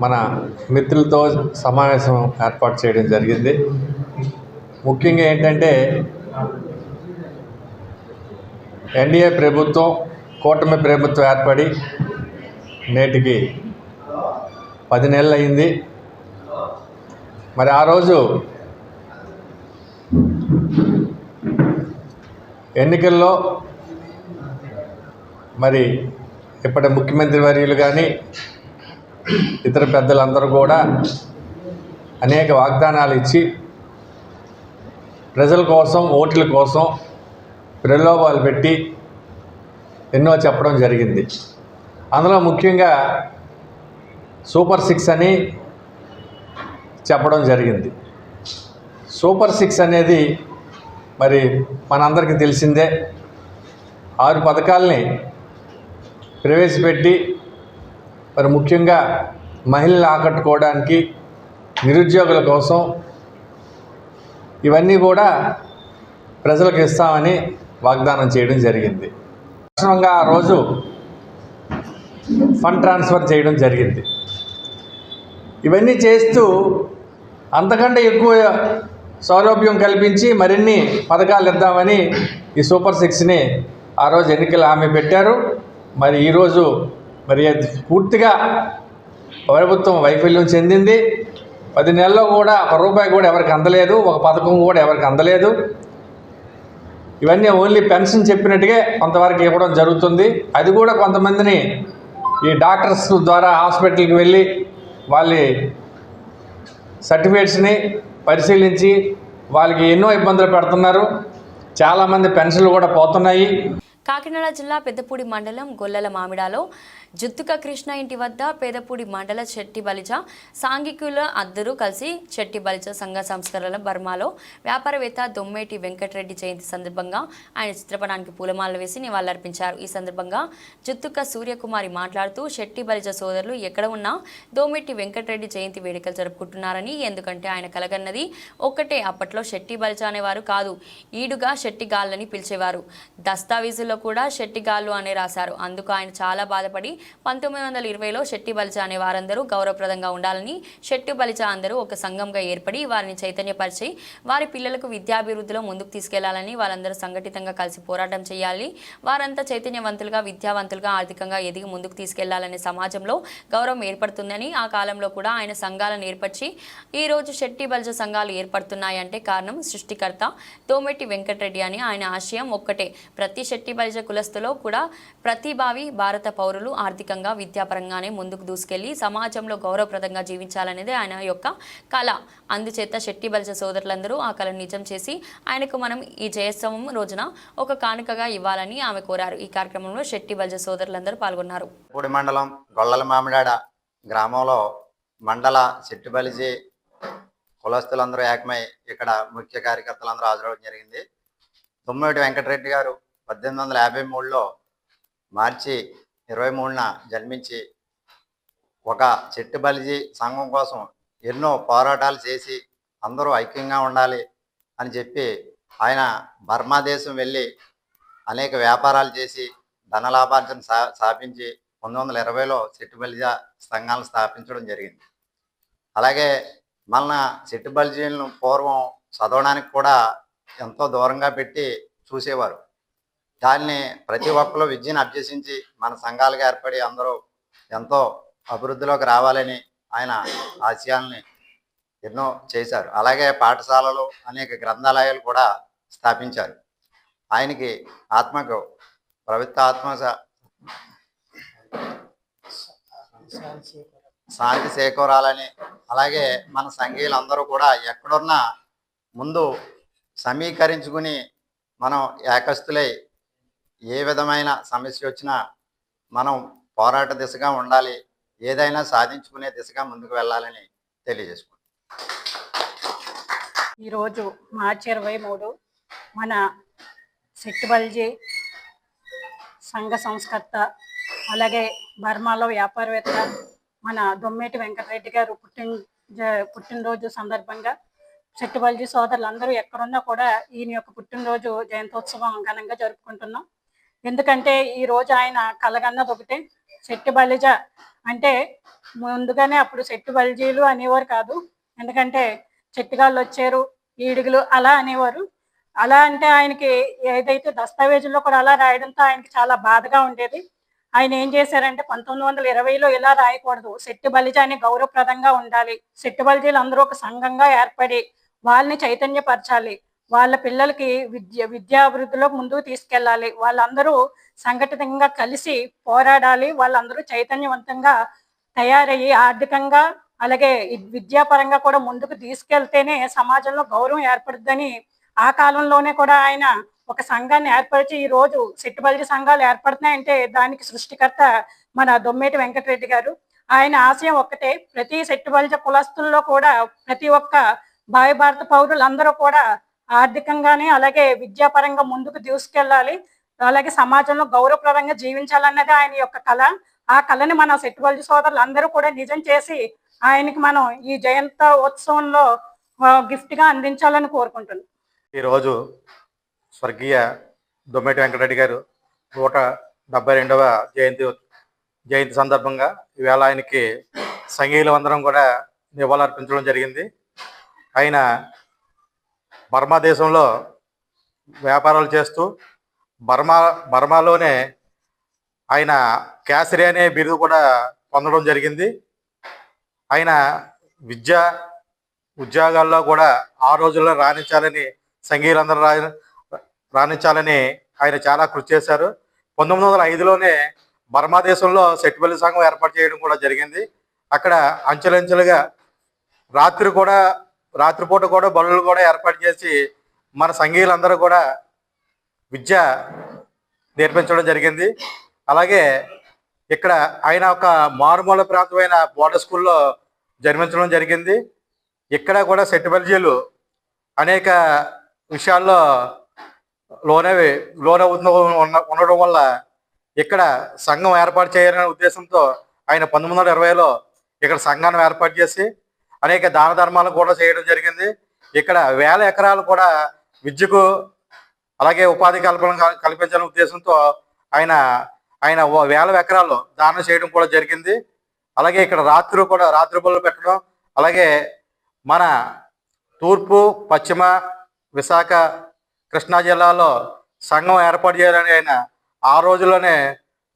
మన మిత్రులతో సమావేశం ఏర్పాటు చేయడం జరిగింది. ముఖ్యంగా ఏంటంటే ఎన్డీఏ ప్రభుత్వం, కూటమి ప్రభుత్వం ఏర్పడి నేటికి 10 నెలలు అయింది. మరి ఆ రోజు ఎన్నికల్లో మరి ఇప్పటి ముఖ్యమంత్రి వర్యులు కానీ ఇతర పెద్దలందరూ కూడా అనేక వాగ్దానాలు ఇచ్చి ప్రజల కోసం, ఓట్ల కోసం ప్రలోభాలు పెట్టి ఎన్నో చెప్పడం జరిగింది. అందులో ముఖ్యంగా సూపర్ 6 అని చెప్పడం జరిగింది. సూపర్ 6 అనేది మరి మనందరికీ తెలిసిందే. 6 పథకాలని ప్రవేశపెట్టి మరి ముఖ్యంగా మహిళలు ఆకట్టుకోవడానికి, నిరుద్యోగుల కోసం ఇవన్నీ కూడా ప్రజలకు ఇస్తామని వాగ్దానం చేయడం జరిగింది. వాస్తవంగా ఆ రోజు ఫండ్ ట్రాన్స్ఫర్ చేయడం జరిగింది. ఇవన్నీ చేస్తూ అంతకంటే ఎక్కువ సౌలభ్యం కల్పించి మరిన్ని పథకాలు ఇద్దామని ఈ సూపర్ 6ని ఆ రోజు ఎన్నికల హామీ పెట్టారు. మరి ఈరోజు మరి పూర్తిగా ప్రభుత్వం వైఫల్యం చెందింది. 10 నెలల్లో కూడా ₹1 కూడా ఎవరికి అందలేదు, ఒక పథకం కూడా ఎవరికి అందలేదు. ఇవన్నీ ఓన్లీ పెన్షన్ చెప్పినట్టుగా కొంతవరకు ఇవ్వడం జరుగుతుంది. అది కూడా కొంతమందిని ఈ డాక్టర్స్ ద్వారా హాస్పిటల్కి వెళ్ళి వాళ్ళ సర్టిఫికేట్స్ని పరిశీలించి వాళ్ళకి ఎన్నో ఇబ్బందులు పెడుతున్నారు. చాలామంది పెన్షన్లు కూడా పోతున్నాయి. కాకినాడ జిల్లా పెద్దపూడి మండలం గొల్లల మామిడాలో జుత్తుక కృష్ణ ఇంటి వద్ద పేదపూడి మండల చెట్టి బలిజ సాంఘికుల అందరూ కలిసి చెట్టి బలిజ సంఘ సంస్కరణల బర్మాలో వ్యాపారవేత్త దొమ్మేటి వెంకటరెడ్డి జయంతి సందర్భంగా ఆయన చిత్రపటానికి పూలమాలలు వేసి నివాళులర్పించారు. ఈ సందర్భంగా జుత్తుక సూర్యకుమారి మాట్లాడుతూ చెట్టి బలిజ సోదరులు ఎక్కడ ఉన్నా దొమ్మేటి వెంకటరెడ్డి జయంతి వేడుకలు జరుపుకుంటున్నారని, ఎందుకంటే ఆయన కలగన్నది ఒక్కటే. అప్పట్లో చెట్టి బలిజ అనేవారు కాదు, ఈడుగా షెట్టిగాళ్ళని పిలిచేవారు. దస్తావేజుల్లో కూడా షెట్టిగాళ్ళు అనే రాశారు. అందుకు ఆయన చాలా బాధపడి 1920లో షెట్టి బలిజ అనే వారందరూ గౌరవప్రదంగా ఉండాలని, షెట్టి బలిజ అందరూ ఒక సంఘంగా ఏర్పడి వారిని చైతన్యపరిచి వారి పిల్లలకు విద్యాభివృద్ధిలో ముందుకు తీసుకెళ్లాలని, వాళ్ళందరూ సంఘటితంగా కలిసి పోరాటం చేయాలి, వారంతా చైతన్యవంతులుగా, విద్యావంతులుగా, ఆర్థికంగా ఎదిగి ముందుకు తీసుకెళ్లాలనే సమాజంలో గౌరవం ఏర్పడుతుందని, ఆ కాలంలో కూడా ఆయన సంఘాలను ఏర్పరిచి ఈరోజు షెట్టి బలిజ సంఘాలు ఏర్పడుతున్నాయంటే కారణం సృష్టికర్త దోమెట్టి వెంకటరెడ్డి అని. ఆయన ఆశయం ఒక్కటే, ప్రతి షెట్టి బలిజ కులస్తులో కూడా ప్రతిభావి భారత పౌరులు ఆర్థికంగా, విద్యాపరంగానే ముందుకు దూసుకెళ్లి సమాజంలో గౌరవప్రదంగా జీవించాలనేది ఆయన యొక్క కళ. అందుచేత షెట్టి బలిజ సోదరులందరూ ఆ కళను నిజం చేసి ఆయనకు మనం ఈ జయోత్సవం రోజున ఒక కానుకగా ఇవ్వాలని ఆమె కోరారు. ఈ కార్యక్రమంలో షెట్టి బలిజ సోదరులందరూ పాల్గొన్నారు. పూడి మండలం గొల్లల మామిడాడ గ్రామంలో మండల చెట్టుబలిజీ కులస్తులందరూ ఏకమై ఇక్కడ ముఖ్య కార్యకర్తలందరూ హాజరవడం జరిగింది. దుమ్మేటి వెంకటరెడ్డి గారు 1853లో మార్చి 23న జన్మించి ఒక చెట్టుబలిజీ సంఘం కోసం ఎన్నో పోరాటాలు చేసి అందరూ ఐక్యంగా ఉండాలి అని చెప్పి ఆయన బర్మా దేశం వెళ్ళి అనేక వ్యాపారాలు చేసి ధనలాభార్జన స్థాపించి 1920లో చెట్టుబలిజా సంఘాలను స్థాపించడం జరిగింది. అలాగే మన చెట్టుబలిజీలను పూర్వం చదవడానికి కూడా ఎంతో దూరంగా పెట్టి చూసేవారు. దాన్ని ప్రతి ఒక్కరు విద్యను అభ్యసించి మన సంఘాలుగా ఏర్పడి అందరూ ఎంతో అభివృద్ధిలోకి రావాలని ఆయన ఆశయాల్ని ఎన్నో చేశారు. అలాగే పాఠశాలలు అనేక గ్రంథాలయాలు కూడా స్థాపించారు. ఆయనకి ఆత్మకు ప్రభుత్వ ఆత్మ శాంతి చేకూరాలని, అలాగే మన సంఘీయులందరూ కూడా ఎక్కడున్నా ముందు సమీకరించుకుని మనం ఏకస్తులై ఏ విధమైన సమస్య వచ్చినా మనం పోరాట దిశగా ఉండాలి, ఏదైనా సాధించుకునే దిశగా ముందుకు వెళ్ళాలని తెలియజేసుకుంటాం. ఈరోజు మార్చి 23 మన చెట్టుబలిజీ సంఘ సంస్కర్త, అలాగే బర్మాలో వ్యాపారవేత్త మన దొమ్మేటి వెంకటరెడ్డి గారు పుట్టినరోజు సందర్భంగా చెట్టుబలిజీ సోదరులందరూ ఎక్కడున్నా కూడా ఈయన యొక్క పుట్టినరోజు జయంతోత్సవం ఘనంగా జరుపుకుంటున్నాం. ఎందుకంటే ఈరోజు ఆయన కలగన్నది ఒకటే, చెట్టుబలిజ అంటే ముందుగానే అప్పుడు చెట్టుబలిజీలు అనేవారు కాదు. ఎందుకంటే చెట్టుగాళ్ళు వచ్చారు, ఈడుగులు అలా అనేవారు. అలా అంటే ఆయనకి ఏదైతే దస్తావేజుల్లో కూడా అలా రాయడంతో ఆయనకి చాలా బాధగా ఉండేది. ఆయన ఏం చేశారంటే 1920లో ఇలా రాయకూడదు, చెట్టుబలిజ అని గౌరవప్రదంగా ఉండాలి, చెట్టుబలిజీలు అందరూ ఒక సంఘంగా ఏర్పడి వాళ్ళని చైతన్యపరచాలి, వాళ్ళ పిల్లలకి విద్యాభివృద్ధిలో ముందుకు తీసుకెళ్ళాలి, వాళ్ళందరూ సంఘటితంగా కలిసి పోరాడాలి, వాళ్ళందరూ చైతన్యవంతంగా తయారయ్యి ఆర్థికంగా అలాగే విద్యాపరంగా కూడా ముందుకు తీసుకెళ్తేనే సమాజంలో గౌరవం ఏర్పడుతుందని ఆ కాలంలోనే కూడా ఆయన ఒక సంఘాన్ని ఏర్పరిచి ఈ రోజు చెట్టుబలిజీ సంఘాలు ఏర్పడుతున్నాయంటే దానికి సృష్టికర్త మన దొమ్మేటి వెంకటరెడ్డి గారు. ఆయన ఆశయం ఒక్కటే, ప్రతి చెట్టుబలిజీ కులస్తుల్లో కూడా ప్రతి ఒక్క భారత పౌరులందరూ కూడా ఆర్థికంగానే అలాగే విద్యాపరంగా ముందుకు తీసుకెళ్ళాలి, అలాగే సమాజంలో గౌరవప్రదంగా జీవించాలన్నది ఆయన యొక్క కళ. ఆ కళని మన చెట్టుబలిజీ సోదరులు అందరూ కూడా నిజం చేసి ఆయనకి మనం ఈ జయంత ఉత్సవంలో గిఫ్ట్ గా అందించాలని కోరుకుంటున్నాం. ఈరోజు స్వర్గీయ దొమ్మేటి వెంకటరెడ్డి గారు 172వ జయంతి సందర్భంగా ఈవేళ ఆయనకి సంఘీయులందరం కూడా నివాళులర్పించడం జరిగింది. ఆయన బర్మా దేశంలో వ్యాపారాలు చేస్తూ బర్మాలోనే ఆయన కేసరి అనే బిరుదు కూడా పొందడం జరిగింది. ఆయన ఉద్యోగాల్లో కూడా ఆ రోజుల్లో రాణించాలని, సంఘీయులందరూ రాణించాలని ఆయన చాలా కృషి చేశారు. 1905లోనే బర్మా దేశంలో చెట్టుబలిజీ సంఘం ఏర్పాటు చేయడం కూడా జరిగింది. అక్కడ అంచెలంచెలుగా రాత్రిపూట కూడా బడులు కూడా ఏర్పాటు చేసి మన సంఘీయులందరూ కూడా విద్య నేర్పించడం జరిగింది. అలాగే ఇక్కడ ఆయన ఒక మారుమూల ప్రాంతమైన బోర్డర్ స్కూల్లో జన్మించడం జరిగింది. ఇక్కడ కూడా చెట్టుబలిజీలు అనేక విషయాల్లో ఉండడం వల్ల ఇక్కడ సంఘం ఏర్పాటు చేయాలనే ఉద్దేశంతో ఆయన 1920లో ఇక్కడ సంఘాన్ని ఏర్పాటు చేసి అనేక దాన ధర్మాలు కూడా చేయడం జరిగింది. ఇక్కడ 1000 ఎకరాలు కూడా విద్యకు అలాగే ఉపాధి కల్పించాలనే ఉద్దేశంతో ఆయన 1000 ఎకరాలు దానం చేయడం కూడా జరిగింది. అలాగే ఇక్కడ రాత్రి బళ్ళు పెట్టడం, అలాగే మన తూర్పు పశ్చిమ విశాఖ కృష్ణా జిల్లాలో సంఘం ఏర్పాటు చేయాలని ఆయన ఆ రోజుల్లోనే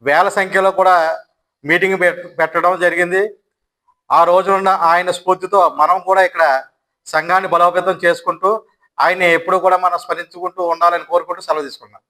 1000 సంఖ్యలో కూడా మీటింగ్ పెట్టడం జరిగింది. ఆ రోజున ఆయన స్ఫూర్తితో మనం కూడా ఇక్కడ సంఘాన్ని బలోపేతం చేసుకుంటూ ఆయన ఎప్పుడు కూడా మనం స్మరించుకుంటూ ఉండాలని కోరుకుంటూ సెలవు తీసుకున్నాం.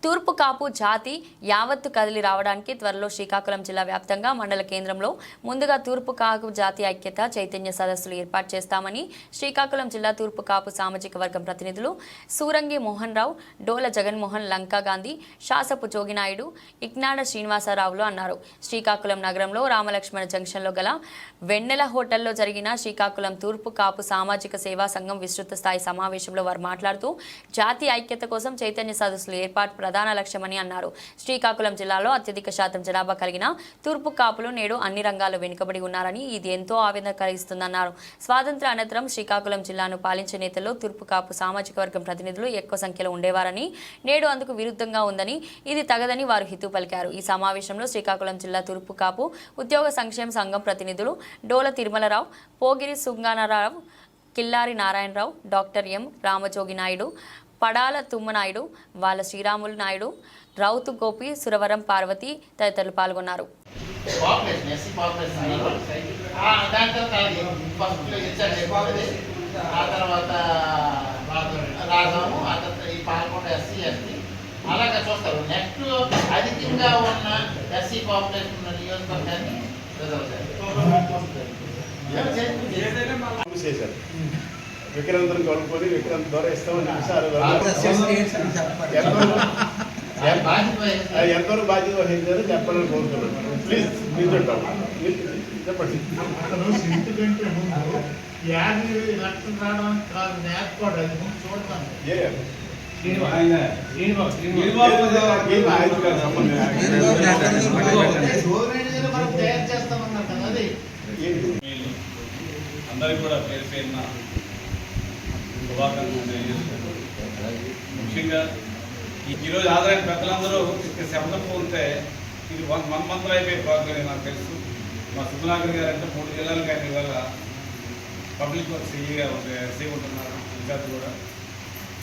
తూర్పు కాపు జాతి యావత్తు కదిలి రావడానికి త్వరలో శ్రీకాకుళం జిల్లా వ్యాప్తంగా మండల కేంద్రంలో ముందుగా తూర్పు కాపు జాతి ఐక్యత చైతన్య సదస్సులు ఏర్పాటు చేస్తామని శ్రీకాకుళం జిల్లా తూర్పు కాపు సామాజిక వర్గం ప్రతినిధులు సూరంగి మోహన్ రావు, డోల జగన్మోహన్, లంకా గాంధీ, శాసపు జోగినాయుడు, ఇక్నాడ శ్రీనివాసరావులు అన్నారు. శ్రీకాకుళం నగరంలో రామలక్ష్మణ జంక్షన్లో గల వెన్నెల హోటల్లో జరిగిన శ్రీకాకుళం తూర్పు కాపు సామాజిక సేవా సంఘం విస్తృత స్థాయి సమావేశంలో వారు మాట్లాడుతూ జాతి ఐక్యత కోసం చైతన్య సదస్సులు ఏర్పాటు ప్రధాన లక్ష్యమని అన్నారు. శ్రీకాకుళం జిల్లాలో అత్యధిక శాతం జనాభా కలిగిన తూర్పు కాపులు నేడు అన్ని రంగాల్లో వెనుకబడి ఉన్నారని ఇది ఎంతో ఆవేదన కలిగిస్తుందన్నారు. స్వాతంత్ర అనంతరం శ్రీకాకుళం జిల్లాను పాలించే నేతల్లో తూర్పు కాపు సామాజిక వర్గం ప్రతినిధులు ఎక్కువ సంఖ్యలో ఉండేవారని, నేడు అందుకు విరుద్ధంగా ఉందని, ఇది తగదని వారు హితవు పలికారు. ఈ సమావేశంలో శ్రీకాకుళం జిల్లా తూర్పు కాపు ఉద్యోగ సంక్షేమ సంఘం ప్రతినిధులు డోల తిరుమలరావు, పోగిరి సుంగానారావు, కిల్లారి నారాయణరావు, డాక్టర్ ఎం రామజోగి నాయుడు, పడాల తుమ్మనాయుడు, వాళ్ళ శ్రీరాములు నాయుడు, రౌతు గోపి, సురవరం పార్వతి తదితరులు పాల్గొన్నారు. అలాగే చూస్తారు. నెక్స్ట్ అధికంగా ఉన్న ఎస్సీ పాపులేషన్ ఉన్న నియోజకవర్గాన్ని చేశారు. విక్రాంతం కలుపుకొని విక్రాంత్ ద్వారా ఇస్తామని ఎంతవరకు బాధ్యత వహించారో చెప్పాలని కోరుతున్నాను. ప్లీజ్ మీరు చెప్పండి. అందరికీ కూడా పేరు పేరున శుభాకాంక్షలు తెలియజేస్తున్నాను. ముఖ్యంగా ఈరోజు ఆదాయం పెద్దలందరూ ఇక్కడ శబ్దం పోతే ఇది 1 మంత్లో అయిపోయే ప్రోగ్రామ్ నాకు తెలుసు. మా సుబ్బనాగర్ గారు అంటే 3 జిల్లాలకు ఆయన ఇవాళ పబ్లిక్ వర్క్స్ సీగా ఉంటున్నారు. విద్యార్థి కూడా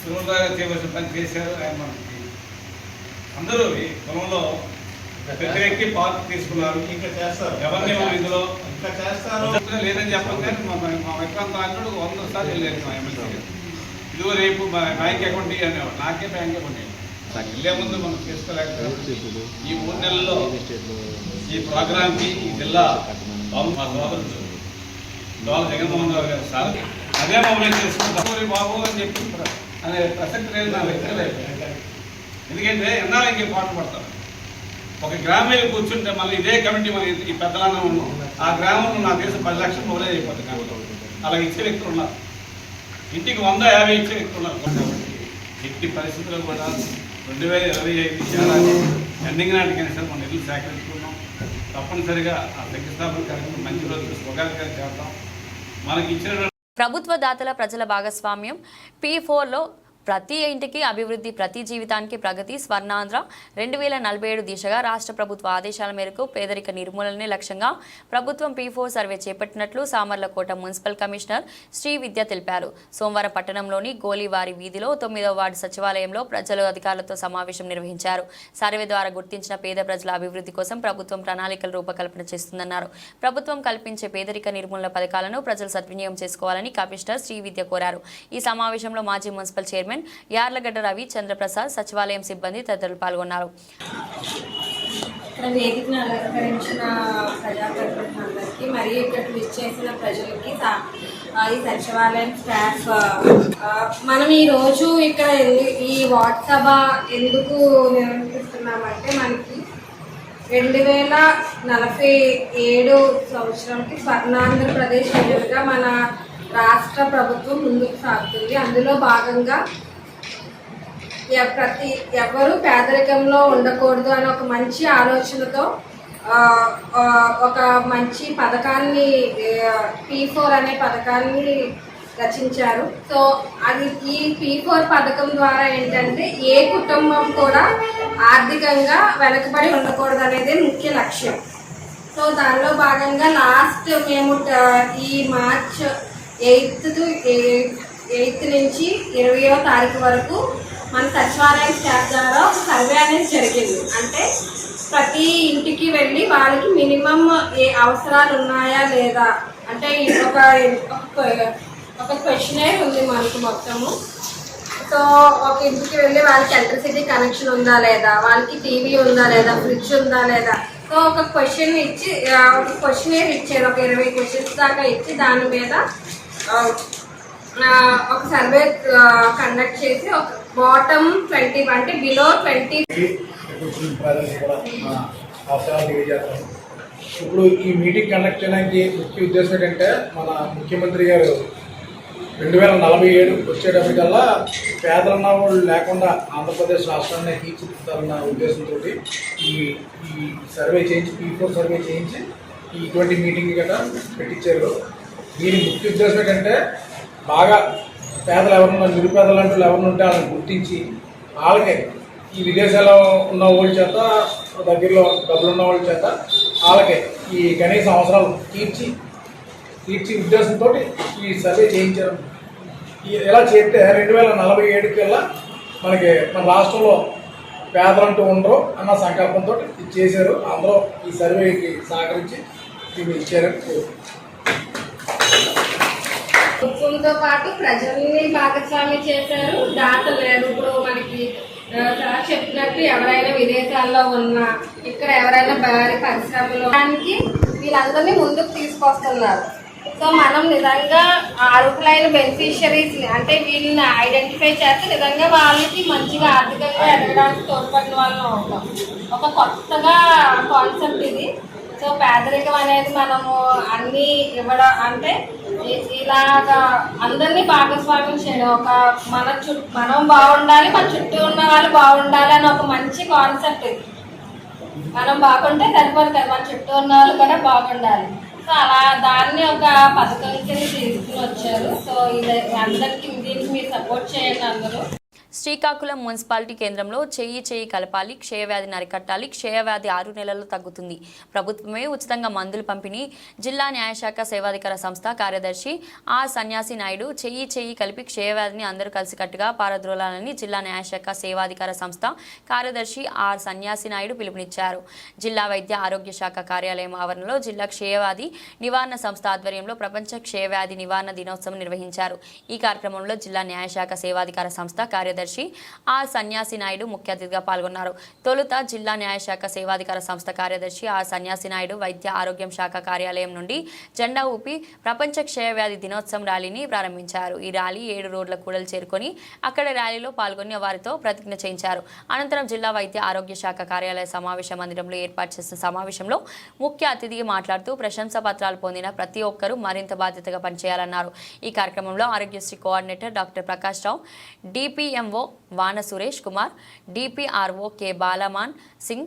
సుబ్బనాగర్ చేయవలసిన పని చేశారు. ఆయన మనకి అందరూ ఈ కులంలో ప్రతి వ్యక్తి పార్టీ తీసుకున్నారు. ఇంకా చేస్తారు. ఎవరిని మనం ఇందులో ఇంకా చేస్తారు లేదని చెప్పాలి. కానీ మా విక్రాంత్ అన్నాడు 100 సార్లు వెళ్ళారు మా ఎమ్మెల్సీ. ఇదిగో రేపు మా బ్యాంక్ అకౌంట్ అనేవాడు. నాకే బ్యాంక్ అకౌంట్ వెళ్ళే ముందు మనం చేసుకోలేకపోతే ఈ 3 నెలల్లో ఈ ప్రోగ్రామ్కి ఈ జిల్లా మా సోదరుడు డోల జగన్మోహన్ రావు గారు సార్ అదే మమ్మల్ని చేసుకుంటారు బాబు అని చెప్పి అనే ప్రసక్తి లేదు నా వ్యక్తిలో. ఎందుకంటే ఎన్నాళ్ళు ఇంకేం పాటు పడతారు. ఒక గ్రామీణ కూర్చుంటే మళ్ళీ ఇదే కమిటీ మన ఈ పెద్దలన్నా ఉన్నాం. ఆ గ్రామంలో నాకు తెలిసి 10 లక్షలు మొదలై అయిపోతుంది. అలా ఇచ్చే వ్యక్తులు ఉన్నారు. ఇంటికి 150 ఇచ్చే వ్యక్తులు ఉన్నారు. ఎట్టి పరిస్థితుల్లో కూడా 2025 ఎండింగ్ నాటికైనా సరే మనం నిధులు సేకరించుకున్నాం. తప్పనిసరిగా ఆ శంకుస్థాపన కార్యక్రమం మంచి రోజులు స్వగారిగా చేద్దాం. మనకి ఇచ్చిన ప్రభుత్వ దాతల ప్రజల భాగస్వామ్యం P4లో ప్రతి ఇంటికి అభివృద్ధి, ప్రతి జీవితానికి ప్రగతి, స్వర్ణాంధ్ర 2047 దిశగా రాష్ట్ర ప్రభుత్వ ఆదేశాల మేరకు పేదరిక నిర్మూలనే లక్ష్యంగా ప్రభుత్వం P4 సర్వే చేపట్టినట్లు సామర్లకోట మున్సిపల్ కమిషనర్ శ్రీ విద్య తెలిపారు. సోమవారం పట్టణంలోని గోలీవారి వీధిలో 9వ వార్డు సచివాలయంలో ప్రజలు అధికారులతో సమావేశం నిర్వహించారు. సర్వే ద్వారా గుర్తించిన పేద ప్రజల అభివృద్ధి కోసం ప్రభుత్వం ప్రణాళికల రూపకల్పన చేస్తుందన్నారు. ప్రభుత్వం కల్పించే పేదరిక నిర్మూలన పథకాలను ప్రజలు సద్వినియోగం చేసుకోవాలని కమిషనర్ శ్రీ విద్య కోరారు. ఈ సమావేశంలో మాజీ మున్సిపల్ చైర్మన్ యార్లగడ్డ రవి, చంద్రప్రసాద్, సచివాలయం సిబ్బంది తదితరులు పాల్గొన్నారు. ఇక్కడ వేదికను అలంకరించిన ప్రజాప్రతినిధులందరికీ మరియు ఇక్కడ విజిట్ చేసిన ప్రజలకి ఈ సచివాలయం స్టాఫ్, మనం ఈరోజు ఇక్కడ ఈ వార్డ్ సభ ఎందుకు నిర్వహిస్తున్నామంటే మనకి 2047 సంవత్సరంకి స్వర్ణాంధ్రప్రదేశ్ విధంగా మన రాష్ట్ర ప్రభుత్వం ముందుకు సాగుతుంది. అందులో భాగంగా ఎవరు పేదరికంలో ఉండకూడదు అనే ఒక మంచి ఆలోచనతో ఒక మంచి పథకాన్ని P4 అనే పథకాన్ని రచించారు. సో అది ఈ P4 పథకం ద్వారా ఏంటంటే ఏ కుటుంబం కూడా ఆర్థికంగా వెనకబడి ఉండకూడదు అనేది ముఖ్య లక్ష్యం. సో దానిలో భాగంగా లాస్ట్ మేము ఈ మార్చ్ 8 నుంచి 20వ తారీఖు వరకు మన సచివాలయం స్టాఫ్ ద్వారా ఒక సర్వే అనేది జరిగింది. అంటే ప్రతి ఇంటికి వెళ్ళి వాళ్ళకి మినిమం ఏ అవసరాలు ఉన్నాయా లేదా అంటే ఒక క్వశ్చనర్ ఉంది మనకు మొత్తము. సో ఒక ఇంటికి వెళ్ళి వాళ్ళకి ఎలక్ట్రిసిటీ కనెక్షన్ ఉందా లేదా, వాళ్ళకి టీవీ ఉందా లేదా, ఫ్రిడ్జ్ ఉందా లేదా, సో ఒక క్వశ్చన్ ఇచ్చి ఒక క్వశ్చన్ ఇచ్చారు. ఒక 20 క్వశ్చన్స్ దాకా ఇచ్చి దాని మీద ఒక సర్వే కండక్ట్ చేసి ఒక బాటమ్ 20 అంటే బిలో 20 ఇప్పుడు ఈ మీటింగ్ కండక్ట్ చేయడానికి ముఖ్య ఉద్దేశం ఏంటంటే మన ముఖ్యమంత్రి గారు 2047 వచ్చేటప్పటికల్లా పేదలన్న వాళ్ళు లేకుండా ఆంధ్రప్రదేశ్ రాష్ట్రాన్ని తీర్చిదిద్దాలన్న ఉద్దేశంతో ఈ సర్వే చేయించి P4 సర్వే చేయించి ఈ 20 మీటింగ్ గట్రా పెట్టించారు. దీని ముఖ్య ఉద్దేశం ఏంటంటే బాగా పేదలు ఎవరన్నా, నిరుపేదలు అంటూ ఎవరిని ఉంటే వాళ్ళని గుర్తించి వాళ్ళకే ఈ విదేశాల్లో ఉన్న వాళ్ళ చేత, దగ్గరలో డబ్బులు ఉన్న వాళ్ళ చేత వాళ్ళకే ఈ కనీస అవసరాలు తీర్చి ఉద్దేశంతో ఈ సర్వే చేయించారు. ఇలా చేస్తే 2047 కల్లా మనకి మన రాష్ట్రంలో పేదలంటూ ఉండరు అన్న సంకల్పంతో ఇది చేశారు. అందరూ ఈ సర్వేకి సహకరించి దీన్ని ఇచ్చారని ప్రభుత్వంతో పాటు ప్రజల్ని భాగస్వామి చేశారు. దాతలు ఇప్పుడు మనకి సార్ చెప్పినట్టు ఎవరైనా విదేశాల్లో ఉన్నా, ఇక్కడ ఎవరైనా భారీ పరిశ్రమలో దానికి వీళ్ళందరినీ ముందుకు తీసుకొస్తున్నారు. సో మనం నిజంగా అర్హులైన బెనిఫిషియరీస్ అంటే వీళ్ళని ఐడెంటిఫై చేస్తే నిజంగా వాళ్ళకి మంచిగా ఆర్థికంగా ఎదగడానికి తోడ్పడిన వాళ్ళు ఉంటాం. ఒక కొత్తగా కాన్సెప్ట్ ఇది. సో పేదరికం అనేది మనము అన్నీ ఇవ్వడం అంటే ఇలాగా అందరినీ భాగస్వామ్యం చేయడం, ఒక మనం బాగుండాలి, మన చుట్టూ ఉన్న వాళ్ళు బాగుండాలి అని ఒక మంచి కాన్సెప్ట్ ఇది. మనం బాగుంటే సరిపోదు కదా, మన చుట్టూ ఉన్న వాళ్ళు కూడా బాగుండాలి. సో అలా దాన్ని ఒక పథకం కింద తీసుకుని వచ్చారు. సో ఇది అందరికీ దీనికి మీరు సపోర్ట్ చేయండి అందరూ. శ్రీకాకుళం మున్సిపాలిటీ కేంద్రంలో చేయి కలపాలి, క్షయవ్యాధిని అరికట్టాలి, క్షయవ్యాధి 6 నెలల్లో తగ్గుతుంది, ప్రభుత్వమే ఉచితంగా మందులు పంపిణీ. జిల్లా న్యాయశాఖ సేవాధికార సంస్థ కార్యదర్శి ఆర్ సన్యాసి నాయుడు చేయి కలిపి క్షయవ్యాధిని అందరూ కలిసికట్టుగా పారద్రోలాలని జిల్లా న్యాయశాఖ సేవాధికార సంస్థ కార్యదర్శి ఆర్ సన్యాసి నాయుడు పిలుపునిచ్చారు. జిల్లా వైద్య ఆరోగ్య శాఖ కార్యాలయం ఆవరణలో జిల్లా క్షయవ్యాధి నివారణ సంస్థ ఆధ్వర్యంలో ప్రపంచ క్షయవ్యాధి నివారణ దినోత్సవం నిర్వహించారు. ఈ కార్యక్రమంలో జిల్లా న్యాయశాఖ సేవాధికార సంస్థ కార్యదర్శి ఆర్ సన్యాసి నాయుడు ముఖ్య అతిథిగా పాల్గొన్నారు. తొలుత జిల్లా న్యాయశాఖ సేవాధికార సంస్థ కార్యదర్శి ఆర్ సన్యాసి నాయుడు వైద్య ఆరోగ్యం శాఖ కార్యాలయం నుండి జెండా ఊపి ప్రపంచ క్షయవ్యాధి దినోత్సవం ర్యాలీని ప్రారంభించారు. ఈ ర్యాలీ 7 రోడ్ల కూడలు చేరుకొని అక్కడ ర్యాలీలో పాల్గొన్న వారితో ప్రతిజ్ఞ చేయించారు. అనంతరం జిల్లా వైద్య ఆరోగ్య శాఖ కార్యాలయ సమావేశ మందిరంలో ఏర్పాటు చేసిన సమావేశంలో ముఖ్య అతిథిగా మాట్లాడుతూ ప్రశంసా పత్రాలు పొందిన ప్రతి ఒక్కరూ మరింత బాధ్యతగా పనిచేయాలన్నారు. ఈ కార్యక్రమంలో Aarogyasri coordinator doctor Prakash Rao, DPMO Vana Suresh Kumar, DPRO K Balaman Singh,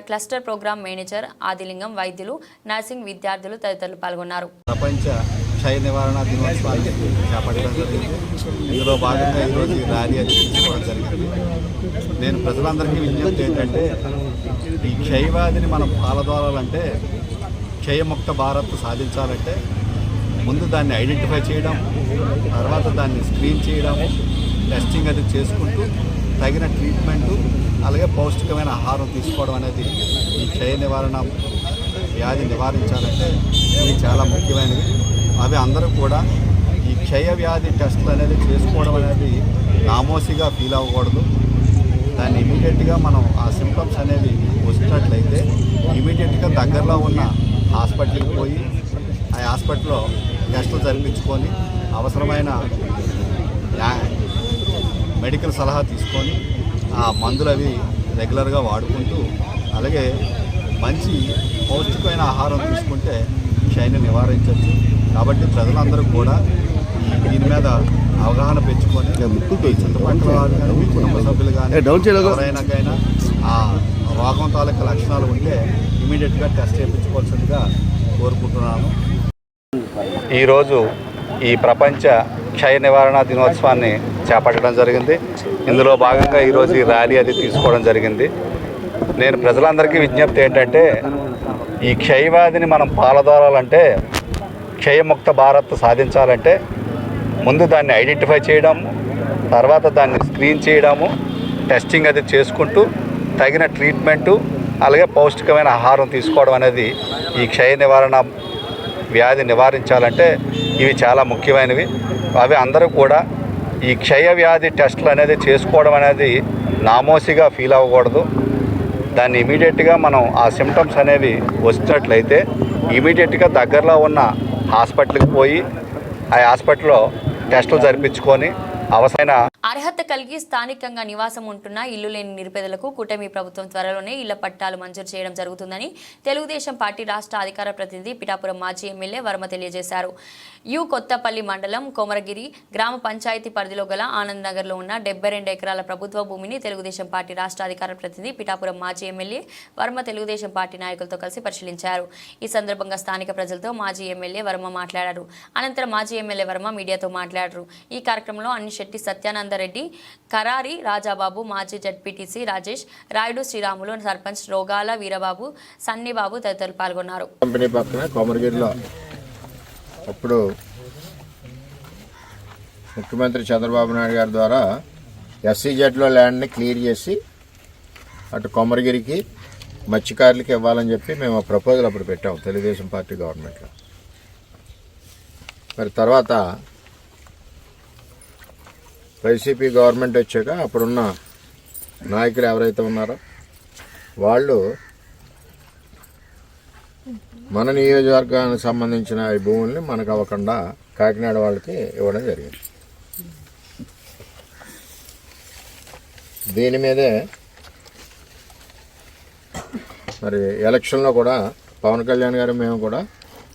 cluster programme manager Adilingam, వైద్యులు, నర్సింగ్ విద్యార్థులు తదితరులు పాల్గొన్నారు. ప్రపంచ క్షయ నివారణ దినోత్సవాన్ని చేపట్టడం జరిగింది. ఇందులో భాగంగా ఈరోజు ర్యాలీ అది తీసుకోవడం జరిగింది. నేను ప్రజలందరికీ విజ్ఞప్తి ఏంటంటే ఈ క్షయవ్యాధిని మనం పాలదోలాలంటే, క్షయముక్త భారత్ సాధించాలంటే ముందు దాన్ని ఐడెంటిఫై చేయడం, తర్వాత దాన్ని స్క్రీన్ చేయడము, టెస్టింగ్ అది చేసుకుంటూ తగిన ట్రీట్మెంటు, అలాగే పౌష్టికమైన ఆహారం తీసుకోవడం అనేది ఈ క్షయ నివారణ వ్యాధి నివారించాలంటే ఇవి చాలా ముఖ్యమైనవి. అవి అందరూ కూడా ఈ క్షయ వ్యాధి టెస్టులు అనేది చేసుకోవడం అనేది నామోసిగా ఫీల్ అవ్వకూడదు. దాన్ని ఇమీడియట్గా మనం ఆ సిమ్టమ్స్ అనేవి వచ్చినట్లయితే ఇమీడియట్గా దగ్గరలో ఉన్న హాస్పిటల్కి పోయి ఆ హాస్పిటల్లో టెస్టులు జరిపించుకొని అవసరమైన మెడికల్ సలహా తీసుకొని ఆ మందులు అవి రెగ్యులర్గా వాడుకుంటూ, అలాగే మంచి పౌష్టికమైన ఆహారం తీసుకుంటే క్షయాన్ని నివారించవచ్చు. కాబట్టి ప్రజలందరూ కూడా దీని మీద అవగాహన పెంచుకొని చుట్టుపక్కల వారు కానీ, మీ కుటుంబ సభ్యులు కానీ ఎవరైనాకైనా ఆ రోగం తాలూకా లక్షణాలు ఉంటే ఇమీడియట్గా టెస్ట్ చేయించుకోవాల్సిందిగా కోరుకుంటున్నాను. ఈరోజు ఈ ప్రపంచ క్షయ నివారణ దినోత్సవాన్ని చేపట్టడం జరిగింది. ఇందులో భాగంగా ఈరోజు ఈ ర్యాలీ అది తీసుకోవడం జరిగింది. నేను ప్రజలందరికీ విజ్ఞప్తి ఏంటంటే ఈ క్షయవ్యాధిని మనం పాలదోలాలంటే, క్షయముక్త భారత్ సాధించాలంటే ముందు దాన్ని ఐడెంటిఫై చేయడము, తర్వాత దాన్ని స్క్రీన్ చేయడము, టెస్టింగ్ అది చేసుకుంటూ తగిన ట్రీట్మెంటు, అలాగే పౌష్టికమైన ఆహారం తీసుకోవడం అనేది ఈ క్షయ నివారణ వ్యాధి నివారించాలంటే ఇవి చాలా ముఖ్యమైనవి. అవి అందరూ కూడా ఈ క్షయ వ్యాధి టెస్టులు అనేది చేసుకోవడం అనేది నామోసిగా ఫీల్ అవ్వకూడదు. దాన్ని ఇమీడియట్గా మనం ఆ సిమ్టమ్స్ అనేవి వచ్చినట్లయితే ఇమీడియట్గా దగ్గరలో ఉన్న హాస్పిటల్కి పోయి ఆ హాస్పిటల్లో టెస్టులు జరిపించుకొని అవసరమైన అర్హత కలిగి స్థానికంగా నివాసం ఉంటున్న ఇల్లు లేని నిరుపేదలకు కూటమి ప్రభుత్వం త్వరలోనే ఇళ్ల పట్టాలు మంజూరు చేయడం జరుగుతుందని తెలుగుదేశం పార్టీ రాష్ట్ర అధికార ప్రతినిధి పిఠాపురం మాజీ ఎమ్మెల్యే వర్మ తెలియజేశారు. కొత్తపల్లి మండలం కోమరగిరి గ్రామ పంచాయతీ పరిధిలో గల ఆనంద్ నగర్లో ఉన్న 72 ఎకరాల ప్రభుత్వ భూమిని తెలుగుదేశం పార్టీ రాష్ట్ర అధికార ప్రతినిధి పిఠాపురం మాజీ ఎమ్మెల్యే వర్మ తెలుగుదేశం పార్టీ నాయకులతో కలిసి పరిశీలించారు. ఈ సందర్భంగా స్థానిక ప్రజలతో మాజీ ఎమ్మెల్యే వర్మ మాట్లాడారు. అనంతరం మాజీ ఎమ్మెల్యే వర్మ మీడియాతో మాట్లాడారు. ఈ కార్యక్రమంలో అన్నిశెట్టి సత్యానందరెడ్డి, కరారి రాజాబాబు, మాజీ జడ్పీటీసీ రాజేష్, రాయుడు శ్రీరాములు, సర్పంచ్ రోగాల వీరబాబు, సన్నిబాబు తదితరులు పాల్గొన్నారు. కంపెనీ పక్కన కోమరగిరిలో అప్పుడు ముఖ్యమంత్రి చంద్రబాబు నాయుడు గారి ద్వారా SEZలో ల్యాండ్ని క్లియర్ చేసి అటు కొమరగిరికి మత్స్యకారులకి ఇవ్వాలని చెప్పి మేము ఆ ప్రపోజల్ అప్పుడు పెట్టాము తెలుగుదేశం పార్టీ గవర్నమెంట్లో. మరి తర్వాత వైసీపీ గవర్నమెంట్ వచ్చాక అప్పుడున్న నాయకులు ఎవరైతే ఉన్నారో వాళ్ళు మన నియోజకవర్గానికి సంబంధించిన ఈ భూముల్ని మనకు అవ్వకుండా కాకినాడ వాళ్ళకి ఇవ్వడం జరిగింది. దీని మీదే మరి ఎలక్షన్లో కూడా పవన్ కళ్యాణ్ గారు మేము కూడా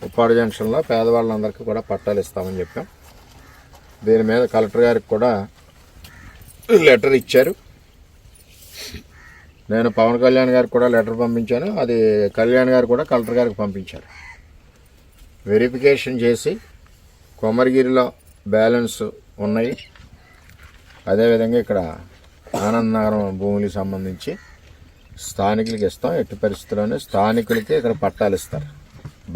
ఉప్పాడు జంక్షన్లో పేదవాళ్ళందరికీ కూడా పట్టాలు ఇస్తామని చెప్పాం. దీని మీద కలెక్టర్ గారికి కూడా లెటర్ ఇచ్చారు. నేను పవన్ కళ్యాణ్ గారికి కూడా లెటర్ పంపించాను. అది కళ్యాణ్ గారు కూడా కలెక్టర్ గారికి పంపించారు. వెరిఫికేషన్ చేసి కొమరగిరిలో బ్యాలెన్స్ ఉన్నాయి, అదేవిధంగా ఇక్కడ ఆనంద్ నగరం భూములకు సంబంధించి స్థానికులకి ఇస్తాం. ఎట్టి పరిస్థితుల్లోనే స్థానికులకి ఇక్కడ పట్టాలు ఇస్తారు,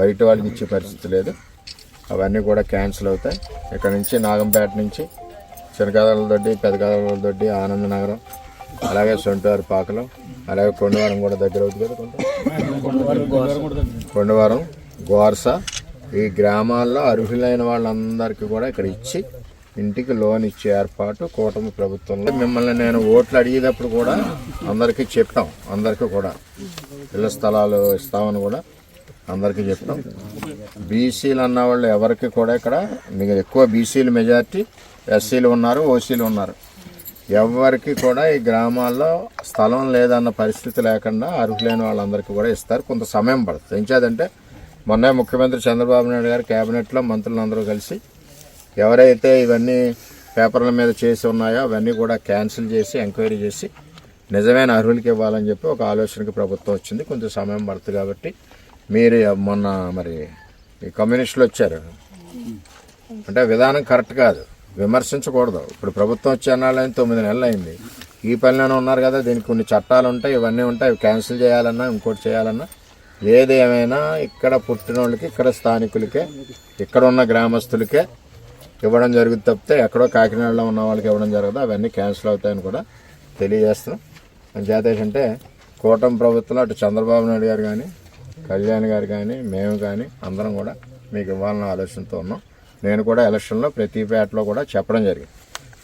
బయట వాళ్ళకి ఇచ్చే పరిస్థితి లేదు. అవన్నీ కూడా క్యాన్సిల్ అవుతాయి. ఇక్కడ నుంచి నాగంపేట నుంచి చిన్నకదల దొడ్డి, పెద్దకదల దొడ్డి, ఆనంద్ నగరం, అలాగే సొంటవారి పాకలు, అలాగే కొండవారం కూడా దగ్గర అవుతుంది కదా, కొండవారం, గోర్స, ఈ గ్రామాల్లో అర్హులైన వాళ్ళందరికీ కూడా ఇక్కడ ఇచ్చి ఇంటికి లోన్ ఇచ్చే ఏర్పాటు కూటమి ప్రభుత్వంలో. మిమ్మల్ని నేను ఓట్లు అడిగేటప్పుడు కూడా అందరికీ చెప్పాం, అందరికీ కూడా ఇళ్ల స్థలాలు ఇస్తామని కూడా అందరికీ చెప్పాం. బీసీలు అన్న వాళ్ళు ఎవరికి కూడా ఇక్కడ మీకు ఎక్కువ బీసీలు మెజారిటీ, ఎస్సీలు ఉన్నారు, ఓసీలు ఉన్నారు. ఎవరికి కూడా ఈ గ్రామాల్లో స్థలం లేదన్న పరిస్థితి లేకుండా అర్హులైన వాళ్ళందరికీ కూడా ఇస్తారు. కొంత సమయం పడుతుంది. ఎంచేదంటే మొన్న ముఖ్యమంత్రి చంద్రబాబు నాయుడు గారు క్యాబినెట్లో మంత్రులందరూ కలిసి ఎవరైతే ఇవన్నీ పేపర్ల మీద చేసి ఉన్నాయో అవన్నీ కూడా క్యాన్సిల్ చేసి ఎంక్వైరీ చేసి నిజమైన అర్హులకి ఇవ్వాలని చెప్పి ఒక ఆలోచనకి ప్రభుత్వం వచ్చింది. కొంచెం సమయం పడుతుంది. కాబట్టి మీరు మొన్న మరి ఈ కమ్యూనిస్టులు వచ్చారు అంటే విధానం కరెక్ట్ కాదు, విమర్శించకూడదు. ఇప్పుడు ప్రభుత్వం వచ్చే అన్నాళ్ళని 9 నెలలు అయింది. ఈ పనిలోనే ఉన్నారు కదా, దీనికి కొన్ని చట్టాలు ఉంటాయి, ఇవన్నీ ఉంటాయి. అవి క్యాన్సిల్ చేయాలన్నా ఇంకోటి చేయాలన్నా ఏది ఏమైనా ఇక్కడ పుట్టిన వాళ్ళకి, ఇక్కడ స్థానికులకే, ఇక్కడ ఉన్న గ్రామస్తులకే ఇవ్వడం జరుగుతుంది తప్పితే ఎక్కడో కాకినాడలో ఉన్న వాళ్ళకి ఇవ్వడం జరగదు. అవన్నీ క్యాన్సిల్ అవుతాయని కూడా తెలియజేస్తున్నాం. అంచేత ఏంటంటే కూటమి ప్రభుత్వంలో అటు చంద్రబాబు నాయుడు గారు కానీ, కళ్యాణ్ గారు కానీ, మేము కానీ అందరం కూడా మీకు ఇవ్వాలన్న ఆలోచనతో ఉన్నాం. నేను కూడా ఎలక్షన్లో ప్రతి పేటలో కూడా చెప్పడం జరిగింది.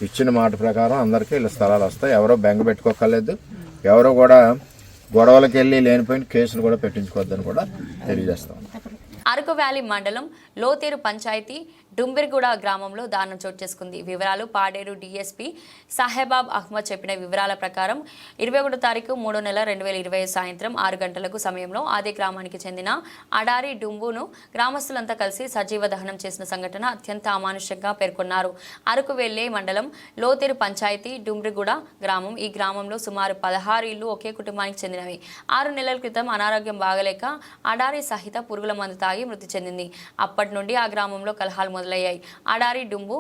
ఇచ్చిన మాట ప్రకారం అందరికీ ఇలా స్థలాలు వస్తాయి. ఎవరో బెంగ పెట్టుకోకర్లేదు, ఎవరో కూడా గొడవలకు వెళ్ళి లేనిపోయిన కేసులు కూడా పెట్టించుకోవద్దని కూడా తెలియజేస్తాం. అరకు వ్యాలీ మండలం లోతేరు పంచాయతీ డుంబిర్గూడ గ్రామంలో దారుణం చోటు చేసుకుంది. వివరాలు పాడేరు డీఎస్పీ సాహెబాబ్ అహ్మద్ చెప్పిన వివరాల ప్రకారం 21 తారీఖు 3వ నెల 2020 సాయంత్రం 6 గంటలకు సమయంలో అదే గ్రామానికి చెందిన అడారి డుంబును గ్రామస్తులంతా కలిసి సజీవ దహనం చేసిన సంఘటన అత్యంత అమానుషంగా పేర్కొన్నారు. అరకు వెల్లే మండలం లోతేరు పంచాయతీ డుంబిర్గూడ గ్రామం. ఈ గ్రామంలో సుమారు 16 ఇళ్లు ఒకే కుటుంబానికి చెందినవి. 6 నెలల క్రితం అనారోగ్యం బాగలేక అడారి సహిత పురుగుల మందు తాగి మృతి చెందింది. అప్పటి నుండి ఆ గ్రామంలో కలహాలు మొదలయ్యాయి. అడారి డుంబు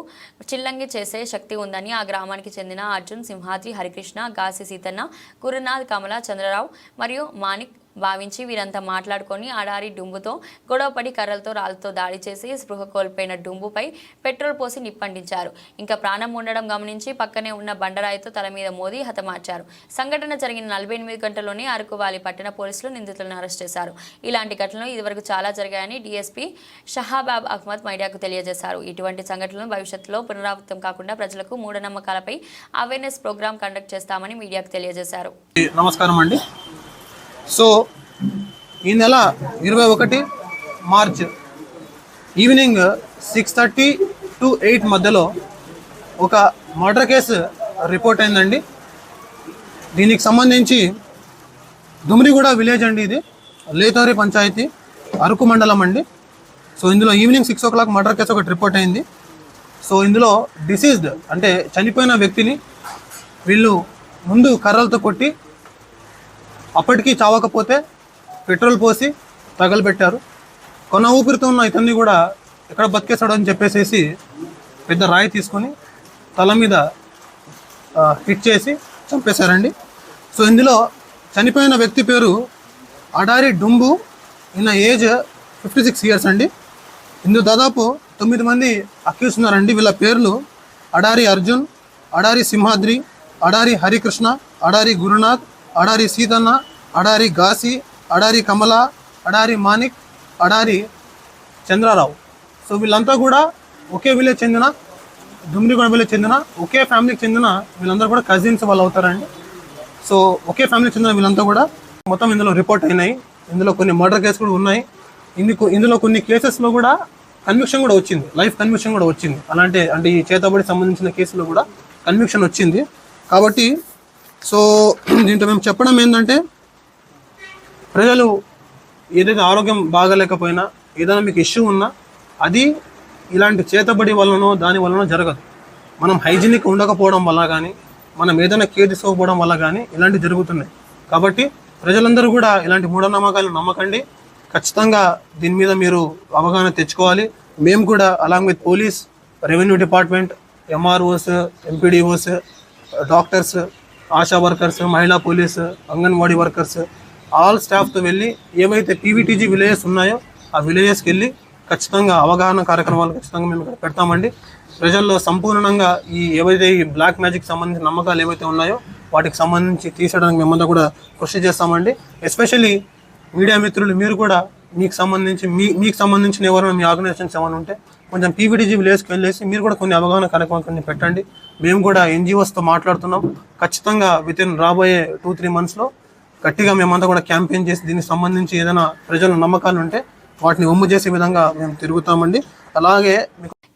చిల్లంగి చేసే శక్తి ఉందని ఆ గ్రామానికి చెందిన అర్జున్, సింహాద్రి, హరికృష్ణ, గాసి సీతన్న, గురునాథ్, కమల, చంద్రరావు మరియు మాణిక్ భావించి వీరంతా మాట్లాడుకొని అడారి డుంబుతో గొడవపడి కర్రలతో రాళ్లతో దాడి చేసి స్పృహ కోల్పోయిన డుంబుపై పెట్రోల్ పోసి నిప్పంటించారు. ఇంకా ప్రాణం ఉండడం గమనించి పక్కనే ఉన్న బండరాయితో తల మీద మోదీ హతమార్చారు. సంఘటన జరిగిన 48 గంటల్లోనే అరకువాలి పట్టణ పోలీసులు నిందితులను అరెస్ట్ చేశారు. ఇలాంటి ఘటనలు ఇదివరకు చాలా జరిగాయని డీఎస్పీ షహాబాబ్ అహ్మద్ మీడియాకు తెలియజేశారు. ఇటువంటి సంఘటనలు భవిష్యత్తులో పునరావృతం కాకుండా ప్రజలకు మూఢనమ్మకాలపై అవేర్నెస్ ప్రోగ్రాం కండక్ట్ చేస్తామని మీడియాకు తెలియజేశారు. నమస్కారం అండి. సో ఈ నెల 21 మార్చ్ ఈవినింగ్ 6:30 to 8 మధ్యలో ఒక మర్డర్ కేసు రిపోర్ట్ అయిందండి. దీనికి సంబంధించి దుమ్రిగూడ విలేజ్ అండి, ఇది లేతోరి పంచాయతీ, అరకు మండలం అండి. సో ఇందులో ఈవినింగ్ 6 o'clock మర్డర్ కేసు ఒకటి రిపోర్ట్ అయింది. సో ఇందులో డిసీజ్డ్ అంటే చనిపోయిన వ్యక్తిని వీళ్ళు ముందు కర్రలతో కొట్టి అప్పటికీ చావకపోతే పెట్రోల్ పోసి తగలబెట్టారు. కొన ఊపిరితో ఉన్న ఇతన్ని కూడా ఎక్కడ బతికేస్తాడు అని చెప్పేసి పెద్ద రాయి తీసుకొని తల మీద హిట్ చేసి చంపేశారండి. సో ఇందులో చనిపోయిన వ్యక్తి పేరు అడారి డుంబు, ఈయన ఏజ్ 56 years అండి. ఇందులో దాదాపు 9 మంది అక్యూజ్ ఉన్నారండి. వీళ్ళ పేర్లు అడారి అర్జున్, అడారి సింహాద్రి, అడారి హరికృష్ణ, అడారి గురునాథ్, అడారి సీతన్న, అడారి గాసి, అడారి కమల, అడారి మానిక్, అడారి చంద్రారావు. సో వీళ్ళంతా కూడా ఒకే విలేజ్ చెందిన, దుమ్రిగూడ విలేజ్ చెందిన, ఒకే ఫ్యామిలీకి చెందిన వీళ్ళందరూ కూడా కజిన్స్ వాళ్ళు అవుతారండి. సో ఒకే ఫ్యామిలీకి చెందిన వీళ్ళంతా కూడా మొత్తం ఇందులో రిపోర్ట్ అయినాయి. ఇందులో కొన్ని మర్డర్ కేసు కూడా ఉన్నాయి. ఇందులో కొన్ని కేసెస్లో కూడా కన్విక్షన్ కూడా వచ్చింది, లైఫ్ కన్విక్షన్ కూడా వచ్చింది. అంటే ఈ చేతబడి సంబంధించిన కేసులో కూడా కన్విక్షన్ వచ్చింది. కాబట్టి సో దీంట్లో మేము చెప్పడం ఏంటంటే, ప్రజలు ఏదైతే ఆరోగ్యం బాగాలేకపోయినా, ఏదైనా మీకు ఇష్యూ ఉన్నా, అది ఇలాంటి చేతబడి వల్లనో దాని వల్లనో జరగదు. మనం హైజీనిక్ ఉండకపోవడం వల్ల కానీ, మనం ఏదైనా కేర్ తీసుకోకపోవడం వల్ల కానీ ఇలాంటివి జరుగుతున్నాయి. కాబట్టి ప్రజలందరూ కూడా ఇలాంటి మూఢనమ్మకాలను నమ్మకండి. ఖచ్చితంగా దీని మీద మీరు అవగాహన తెచ్చుకోవాలి. మేము కూడా along with police, revenue department, MROs, MPDOs, doctors, ASHA workers, మహిళా పోలీస్, అంగన్వాడీ వర్కర్స్, ఆల్ స్టాఫ్తో వెళ్ళి ఏవైతే పీవీటీజీ విలేజెస్ ఉన్నాయో ఆ విలేజెస్కి వెళ్ళి ఖచ్చితంగా అవగాహన కార్యక్రమాలు ఖచ్చితంగా మేము ఇక్కడ పెడతామండి. ప్రజల్లో సంపూర్ణంగా ఏవైతే ఈ బ్లాక్ మ్యాజిక్ సంబంధించిన నమ్మకాలు ఏవైతే ఉన్నాయో వాటికి సంబంధించి తీసేయడానికి మేమంతా కూడా కృషి చేస్తామండి. ఎస్పెషల్లీ మీడియా మిత్రులు, మీరు కూడా మీకు సంబంధించిన ఎవరైనా మీ ఆర్గనైజేషన్స్ ఏమైనా ఉంటే కొంచెం పీవీటీజీ విలేజ్కి వెళ్ళేసి మీరు కూడా కొన్ని అవగాహన కార్యక్రమాలు కొన్ని పెట్టండి. మేము కూడా ఎన్జిఓస్తో మాట్లాడుతున్నాం. ఖచ్చితంగా వితిన్ రాబోయే 2-3 monthsలో గట్టిగా మేమంతా కూడా క్యాంపెయిన్ చేసి దీనికి సంబంధించి ఏదైనా ప్రజల నమ్మకాలు ఉంటే వాటిని ఒమ్ము చేసే విధంగా మేము తిరుగుతామండి. అలాగే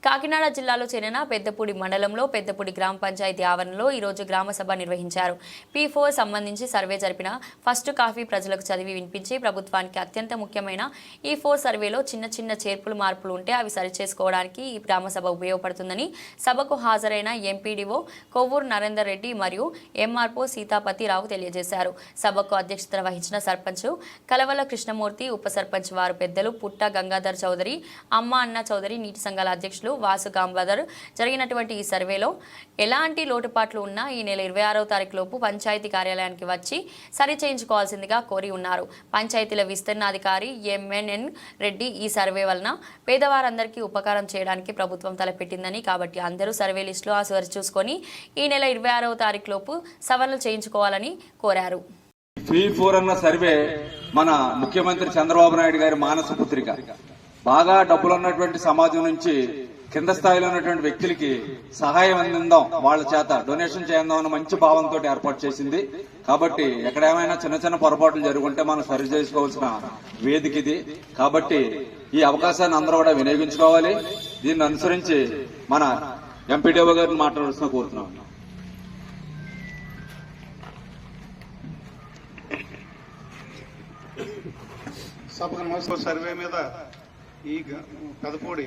కాకినాడ జిల్లాలో చెందిన పెద్దపూడి మండలంలో పెద్దపూడి గ్రామ పంచాయతీ ఆవరణలో ఈరోజు గ్రామ సభ నిర్వహించారు. P4 సంబంధించి సర్వే జరిపిన ఫస్ట్ కాపీ ప్రజలకు చదివి వినిపించి ప్రభుత్వానికి అత్యంత ముఖ్యమైన ఈ 4 సర్వేలో చిన్న చేర్పులు మార్పులు ఉంటే అవి సరిచేసుకోవడానికి ఈ గ్రామ సభ ఉపయోగపడుతుందని సభకు హాజరైన ఎంపీడీఓ కొవ్వూరు నరేందర్ రెడ్డి మరియు ఎంఆర్ఓ సీతాపతిరావు తెలియజేశారు. సభకు అధ్యక్షత వహించిన సర్పంచ్ కలవల కృష్ణమూర్తి, ఉప సర్పంచ్ వారు పెద్దలు పుట్ట గంగాధర్ చౌదరి, అమ్మ అన్న చౌదరి, నీటి సంఘాల అధ్యక్షులు వాసు గాంబాదర్ జరిగినటువంటి ఈ సర్వేలో ఎలాంటి లోటుపాట్లు ఉన్నా ఈ నెల 26వ తారీఖు లోపు పంచాయతీ కార్యాలయానికి వచ్చి సరి చేయించుకోవాల్సిందిగా కోరి ఉన్నారు. పంచాయతీల విస్తరణాధికారి ఎంఎన్ఎన్ రెడ్డి ఈ సర్వే వలన పేదవారందరికీ ఉపకారం చేయడానికి ప్రభుత్వం తలపెట్టిందని, కాబట్టి అందరూ సర్వే లిస్టులో సరి చూసుకొని ఈ నెల 26వ తారీఖు లోపు సవరణలు చేయించుకోవాలని కోరారు. P4 అన్న సర్వే మన ముఖ్యమంత్రి చంద్రబాబు నాయుడు గారి మానస పుత్రిక. బాగా డబ్బులు ఉన్నటువంటి సమాజం నుంచి కింద స్థాయిలో ఉన్నటువంటి వ్యక్తులకి సహాయం అందిందాం, వాళ్ళ చేత డొనేషన్ చేద్దాం అన్న మంచి భావంతో ఏర్పాటు చేసింది. కాబట్టి ఎక్కడేమైనా చిన్న పొరపాట్లు జరుగుంటే మనం సరి చేసుకోవాల్సిన వేదిక ఇది. కాబట్టి ఈ అవకాశాన్ని అందరూ కూడా వినియోగించుకోవాలి. దీన్ని అనుసరించి మన ఎంపీడీఓ గారిని మాట్లాడాల్సిన కోరుతున్నాం. సర్వే మీద ఈ పెదపూడి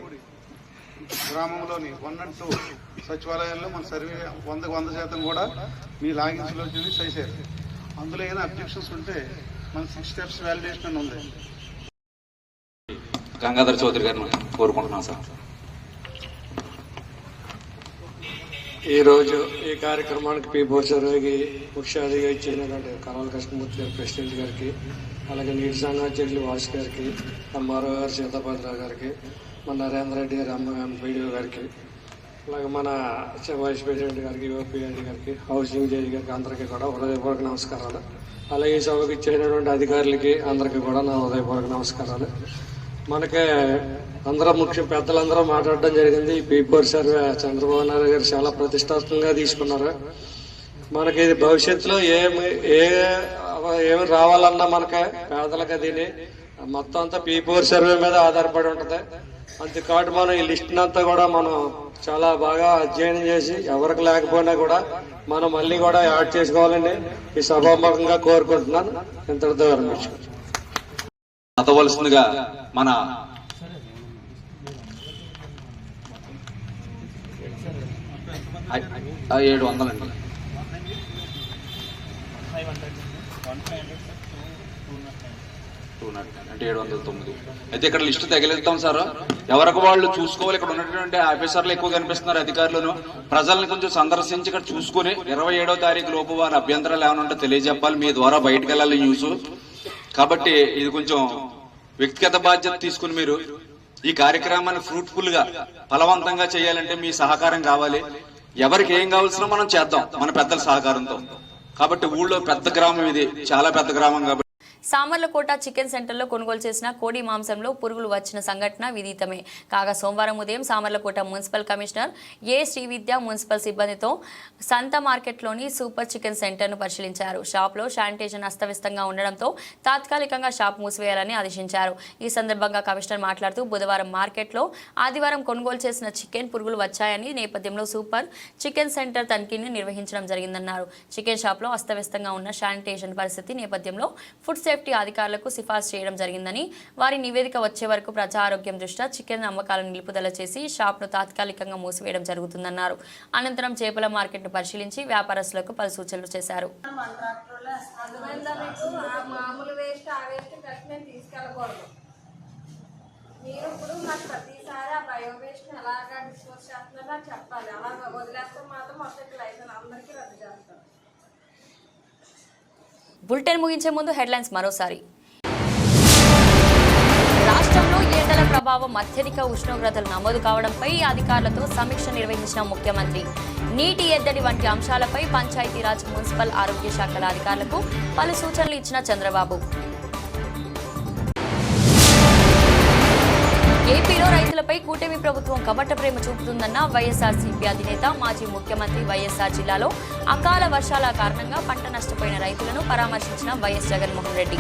గ్రామంలోని 1 and 2 సచివాలయాల్లో మన సర్వే 100% కూడా మీ లాగిన్స్లో చేశారు. అందులో ఏమైనా అబ్జెక్షన్స్ ఉంటే మన 6 steps వ్యాలిడేషన్ అని ఉంది. గంగాధర్ చౌదరి గారిని కోరుకుంటున్నాం సార్. ఈరోజు ఈ కార్యక్రమానికి P4 సర్వేకి ముఖ్య అతిథిగా ఇచ్చినటువంటి కలవల కృష్ణమూర్తి గారి ప్రెసిడెంట్ గారికి, అలాగే నీటి సంఘ అధ్యక్షులు వాసు గారికి, ఎంఆర్ఓ గారు సీతాపతిరావు గారికి, మన నరేంద్ర రెడ్డి గారి ఎంపీడీఓ గారికి, అలాగే మన వైస్ ప్రెసిడెంట్ గారికి, యువపిఆర్డి గారికి, హౌసింగ్ జేడీ గారికి అందరికీ కూడా హృదయపూర్వక నమస్కారాలు. అలాగే ఈ సభకు ఇచ్చేటటువంటి అధికారులకి అందరికీ కూడా నా హృదయపూర్వక నమస్కారాలు. మనకి అందరూ ముఖ్య పెద్దలందరూ మాట్లాడడం జరిగింది. ఈ P4 సర్వే చంద్రబాబు నాయుడు గారు చాలా ప్రతిష్టాత్మకంగా తీసుకున్నారు. మనకి ఇది భవిష్యత్తులో ఏమి రావాలన్నా మనకి పేదలకు దీని మొత్తం అంతా P4 సర్వే మీద ఆధారపడి ఉంటుంది. అంతేకాదు మనం ఈ లిస్ట్ అంతా కూడా మనం చాలా బాగా అధ్యయనం చేసి ఎవరికి లేకపోయినా కూడా మనం మళ్ళీ కూడా యాడ్ చేసుకోవాలని ఈ సభాముఖంగా కోరుకుంటున్నాను. ఇంతటితో విరమించుకుంటున్నాను. చదవలసిందిగా మన 700 అంటే 709. అయితే ఇక్కడ లిస్టు తగిలిస్తాం సార్. ఎవరికి వాళ్ళు చూసుకోవాలి. ఇక్కడ ఉన్నటువంటి ఆఫీసర్లు ఎక్కువ కనిపిస్తున్నారు, అధికారులను. ప్రజల్ని కొంచెం సందర్శించి ఇక్కడ చూసుకుని 27వ తారీఖు లోపు వారి అభ్యంతరాలు ఏమైనా ఉంటే తెలియజెప్పాలి. మీ ద్వారా బయటకు వెళ్ళాలి న్యూస్. కాబట్టి ఇది కొంచెం వ్యక్తిగత బాధ్యత తీసుకుని మీరు ఈ కార్యక్రమాన్ని ఫ్రూట్ఫుల్ గా ఫలవంతంగా చేయాలంటే మీ సహకారం కావాలి. ఎవరికి ఏం కావాల్సినా మనం చేద్దాం మన పెద్దల సహకారంతో. కాబట్టి ఊళ్ళో పెద్ద గ్రామం, ఇది చాలా పెద్ద గ్రామం. కాబట్టి సామర్లకోట చికెన్ సెంటర్లో కొనుగోలు చేసిన కోడి మాంసంలో పురుగులు వచ్చిన సంఘటన విదితమే. కాగా సోమవారం ఉదయం సామర్లకోట మున్సిపల్ కమిషనర్ ఏ శ్రీవిద్య మున్సిపల్ సిబ్బందితో సంత మార్కెట్లోని సూపర్ చికెన్ సెంటర్ను పరిశీలించారు. షాప్లో శానిటేషన్ అస్తవ్యస్తంగా ఉండడంతో తాత్కాలికంగా షాప్ మూసివేయాలని ఆదేశించారు. ఈ సందర్భంగా కమిషనర్ మాట్లాడుతూ బుధవారం మార్కెట్లో ఆదివారం కొనుగోలు చేసిన చికెన్ పురుగులు వచ్చాయని నేపథ్యంలో సూపర్ చికెన్ సెంటర్ తనిఖీని నిర్వహించడం జరిగిందన్నారు. చికెన్ షాప్లో అస్తవ్యస్తంగా ఉన్న శానిటేషన్ పరిస్థితి నేపథ్యంలో ఫుడ్ సేఫ్టీ అధికారులకు సిఫార్సు చేయడం జరిగిందని, వారి నివేదిక వచ్చే వరకు ప్రజా ఆరోగ్యం దృష్ట్యా చికెన్ అమ్మకాలను నిలుపుదల చేసి షాప్ను తాత్కాలికంగా మూసివేయడం జరుగుతుందన్నారు. అనంతరం చేపల మార్కెట్ను పరిశీలించి వ్యాపారస్తులకు పలు సూచనలు చేశారు. మీరు ఇప్పుడు నాకు ప్రతిసారి ఆ బయో వేస్ట్ ఎలాగా డిస్పోజ్ చేస్తున్నారో చెప్పాలి. అలా వదిలేస్తే మాత్రం మొత్తం లైసెన్స్ అందరికీ రద్దు చేస్తారు. బులెటిన్ ముగించే ముందు హెడ్లైన్స్ మరోసారి. రాష్ట్రంలో ఎండల ప్రభావం అత్యధిక ఉష్ణోగ్రతలు నమోదు కావడంపై అధికారులతో సమీక్ష నిర్వహించిన ముఖ్యమంత్రి. నీటి ఎద్దడి వంటి అంశాలపై పంచాయతీరాజ్, మున్సిపల్, ఆరోగ్య శాఖల అధికారులకు పలు సూచనలు ఇచ్చిన చంద్రబాబు. ఏపీలో రైతులపై కూటమి ప్రభుత్వం కపట ప్రేమ చూపుతుందన్న వైఎస్ఆర్సీపీ అధినేత, మాజీ ముఖ్యమంత్రి. వైఎస్ఆర్ జిల్లాలో అకాల వర్షాల కారణంగా పంట నష్టపోయిన రైతులను పరామర్శించిన వైఎస్ జగన్మోహన్ రెడ్డి.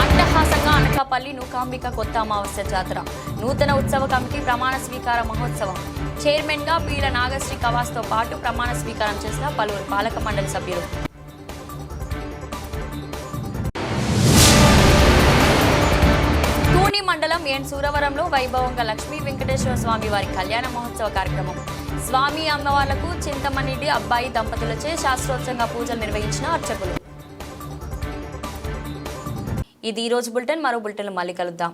అట్టహాసంగా అనకాపల్లి నూకాంబిక కొత్త అమావాస్య జాతర. నూతన ఉత్సవ కమిటీ ప్రమాణ స్వీకార మహోత్సవం. చైర్మన్ గా పీల నాగశ్రీ కవాస్తో పాటు ప్రమాణ స్వీకారం చేసిన పలువురు పాలక మండలి సభ్యులు. మండలం ఎన్ సూరవరంలో వైభవంగా లక్ష్మీ వెంకటేశ్వర స్వామి వారి కళ్యాణ మహోత్సవ కార్యక్రమం. స్వామి అమ్మవార్లకు చింతమనేడి అబ్బాయి దంపతులచే శాస్త్రోక్తంగా పూజలు నిర్వహించిన అర్చకులు. ఇది ఈ రోజు బులెటిన్. మరో బులెటిన్ మళ్ళీ కలుద్దాం.